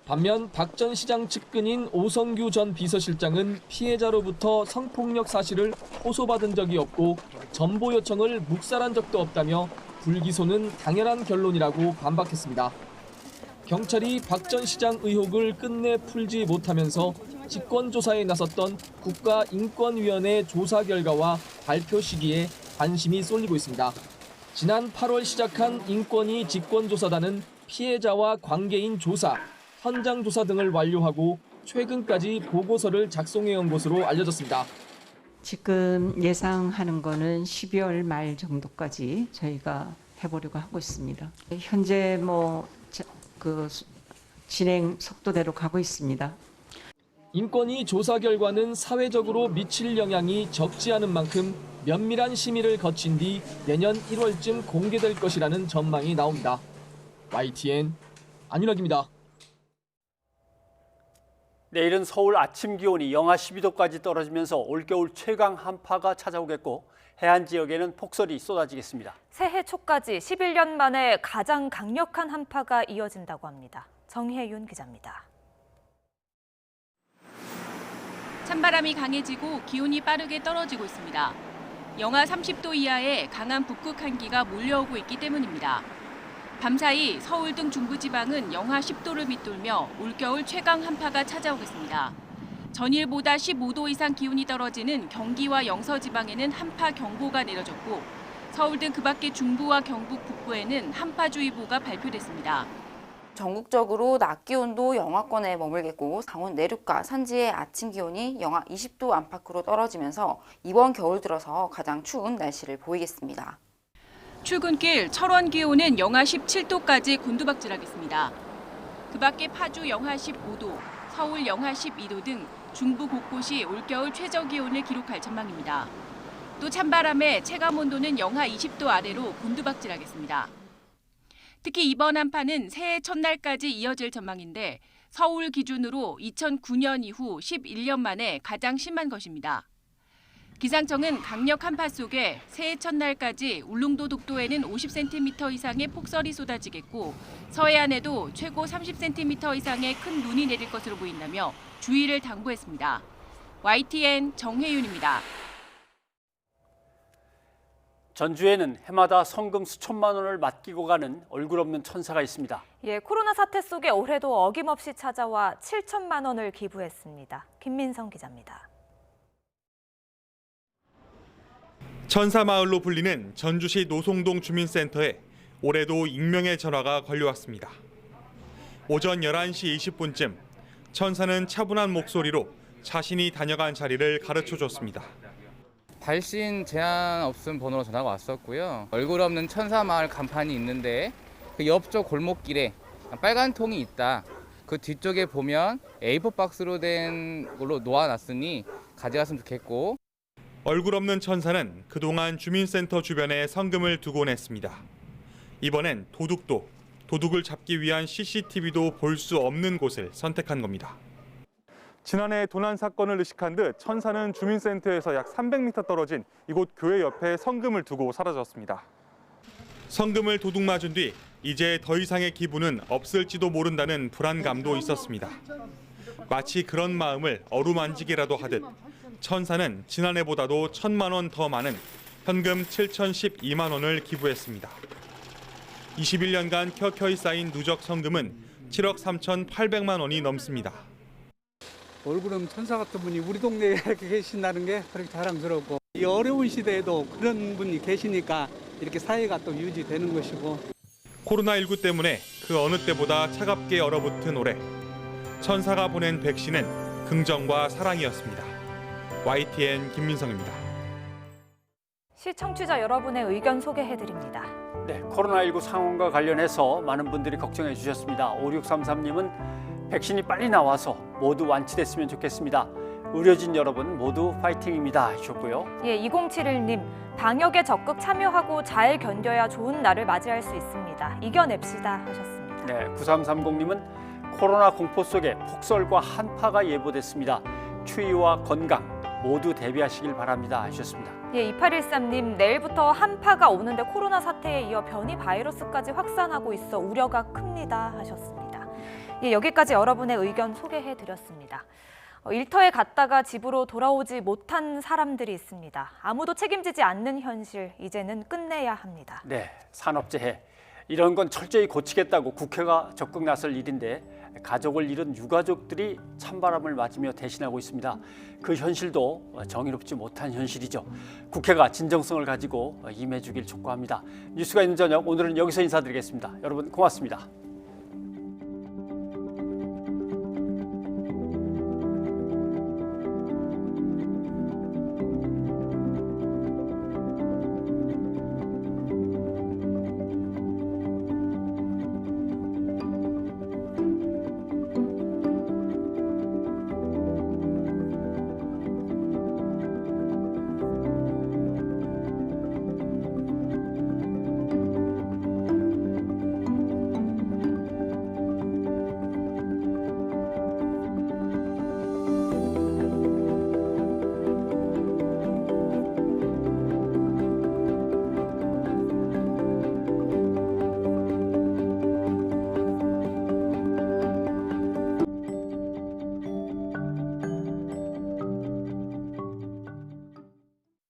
반면 박 전 시장 측근인 오성규 전 비서실장은 피해자로부터 성폭력 사실을 호소받은 적이 없고 전보 요청을 묵살한 적도 없다며 불기소는 당연한 결론이라고 반박했습니다. 경찰이 박 전 시장 의혹을 끝내 풀지 못하면서 직권조사에 나섰던 국가인권위원회 조사 결과와 발표 시기에 관심이 쏠리고 있습니다. 지난 8월 시작한 인권위 직권조사단은 피해자와 관계인 조사, 현장 조사 등을 완료하고 최근까지 보고서를 작성해온 것으로 알려졌습니다. 지금 예상하는 거는 12월 말 정도까지 저희가 해보려고 하고 있습니다. 현재 진행 속도대로 가고 있습니다. 인권위 조사 결과는 사회적으로 미칠 영향이 적지 않은 만큼 면밀한 심의를 거친 뒤 내년 1월쯤 공개될 것이라는 전망이 나옵니다. YTN 안윤학입니다. 내일은 서울 아침 기온이 영하 12도까지 떨어지면서 올겨울 최강 한파가 찾아오겠고 해안 지역에는 폭설이 쏟아지겠습니다. 새해 초까지 11년 만에 가장 강력한 한파가 이어진다고 합니다. 정혜윤 기자입니다. 찬바람이 강해지고 기온이 빠르게 떨어지고 있습니다. 영하 30도 이하의 강한 북극 한기가 몰려오고 있기 때문입니다. 밤사이 서울 등 중부지방은 영하 10도를 밑돌며 올겨울 최강 한파가 찾아오겠습니다. 전일보다 15도 이상 기온이 떨어지는 경기와 영서지방에는 한파 경보가 내려졌고 서울 등 그 밖의 중부와 경북 북부에는 한파주의보가 발표됐습니다. 전국적으로 낮 기온도 영하권에 머물겠고 강원 내륙과 산지의 아침 기온이 영하 20도 안팎으로 떨어지면서 이번 겨울 들어서 가장 추운 날씨를 보이겠습니다. 출근길 철원 기온은 영하 17도까지 곤두박질하겠습니다. 그 밖에 파주 영하 15도, 서울 영하 12도 등 중부 곳곳이 올겨울 최저 기온을 기록할 전망입니다. 또 찬바람에 체감온도는 영하 20도 아래로 곤두박질하겠습니다. 특히 이번 한파는 새해 첫날까지 이어질 전망인데 서울 기준으로 2009년 이후 11년 만에 가장 심한 것입니다. 기상청은 강력 한파 속에 새해 첫날까지 울릉도 독도에는 50cm 이상의 폭설이 쏟아지겠고 서해안에도 최고 30cm 이상의 큰 눈이 내릴 것으로 보인다며 주의를 당부했습니다. YTN 정혜윤입니다. 전주에는 해마다 성금 수천만 원을 맡기고 가는 얼굴 없는 천사가 있습니다. 예, 코로나 사태 속에 올해도 어김없이 찾아와 7천만 원을 기부했습니다. 김민성 기자입니다. 천사마을로 불리는 전주시 노송동 주민센터에 올해도 익명의 전화가 걸려왔습니다. 오전 11시 20분쯤 천사는 차분한 목소리로 자신이 다녀간 자리를 가르쳐줬습니다. 발신 제한 없음 번호로 전화가 왔었고요. 얼굴 없는 천사마을 간판이 있는데 그 옆쪽 골목길에 빨간 통이 있다. 그 뒤쪽에 보면 A4 박스로 된 걸로 놓아놨으니 가져갔으면 좋겠고. 얼굴 없는 천사는 그동안 주민센터 주변에 성금을 두곤 했습니다. 이번엔 도둑을 잡기 위한 CCTV도 볼 수 없는 곳을 선택한 겁니다. 지난해 도난 사건을 의식한 듯 천사는 주민센터에서 약 300m 떨어진 이곳 교회 옆에 성금을 두고 사라졌습니다. 성금을 도둑 맞은 뒤 이제 더 이상의 기부는 없을지도 모른다는 불안감도 있었습니다. 마치 그런 마음을 어루만지기라도 하듯 천사는 지난해보다도 1,000만 원 더 많은 현금 7,012만 원을 기부했습니다. 21년간 켜켜이 쌓인 누적 성금은 7억 3,800만 원이 넘습니다. 얼굴 없는 천사 같은 분이 우리 동네에 이렇게 계신다는 게 그렇게 자랑스럽고, 이 어려운 시대에도 그런 분이 계시니까 이렇게 사회가 또 유지되는 것이고. 코로나19 때문에 그 어느 때보다 차갑게 얼어붙은 올해, 천사가 보낸 백신은 긍정과 사랑이었습니다. YTN 김민성입니다. 시청취자 여러분의 의견 소개해드립니다. 네, 코로나19 상황과 관련해서 많은 분들이 걱정해 주셨습니다. 5633님은 백신이 빨리 나와서 모두 완치됐으면 좋겠습니다. 의료진 여러분 모두 파이팅입니다 하셨고요. 예, 2071님, 방역에 적극 참여하고 잘 견뎌야 좋은 날을 맞이할 수 있습니다. 이겨냅시다 하셨습니다. 네, 9330님은 코로나 공포 속에 폭설과 한파가 예보됐습니다. 추위와 건강 모두 대비하시길 바랍니다 하셨습니다. 예, 2813님, 내일부터 한파가 오는데 코로나 사태에 이어 변이 바이러스까지 확산하고 있어 우려가 큽니다 하셨습니다. 예, 여기까지 여러분의 의견 소개해드렸습니다. 일터에 갔다가 집으로 돌아오지 못한 사람들이 있습니다. 아무도 책임지지 않는 현실, 이제는 끝내야 합니다. 네, 산업재해. 이런 건 철저히 고치겠다고 국회가 적극 나설 일인데 가족을 잃은 유가족들이 찬바람을 맞으며 대신하고 있습니다. 그 현실도 정의롭지 못한 현실이죠. 국회가 진정성을 가지고 임해주길 촉구합니다. 뉴스가 있는 저녁, 오늘은 여기서 인사드리겠습니다. 여러분 고맙습니다.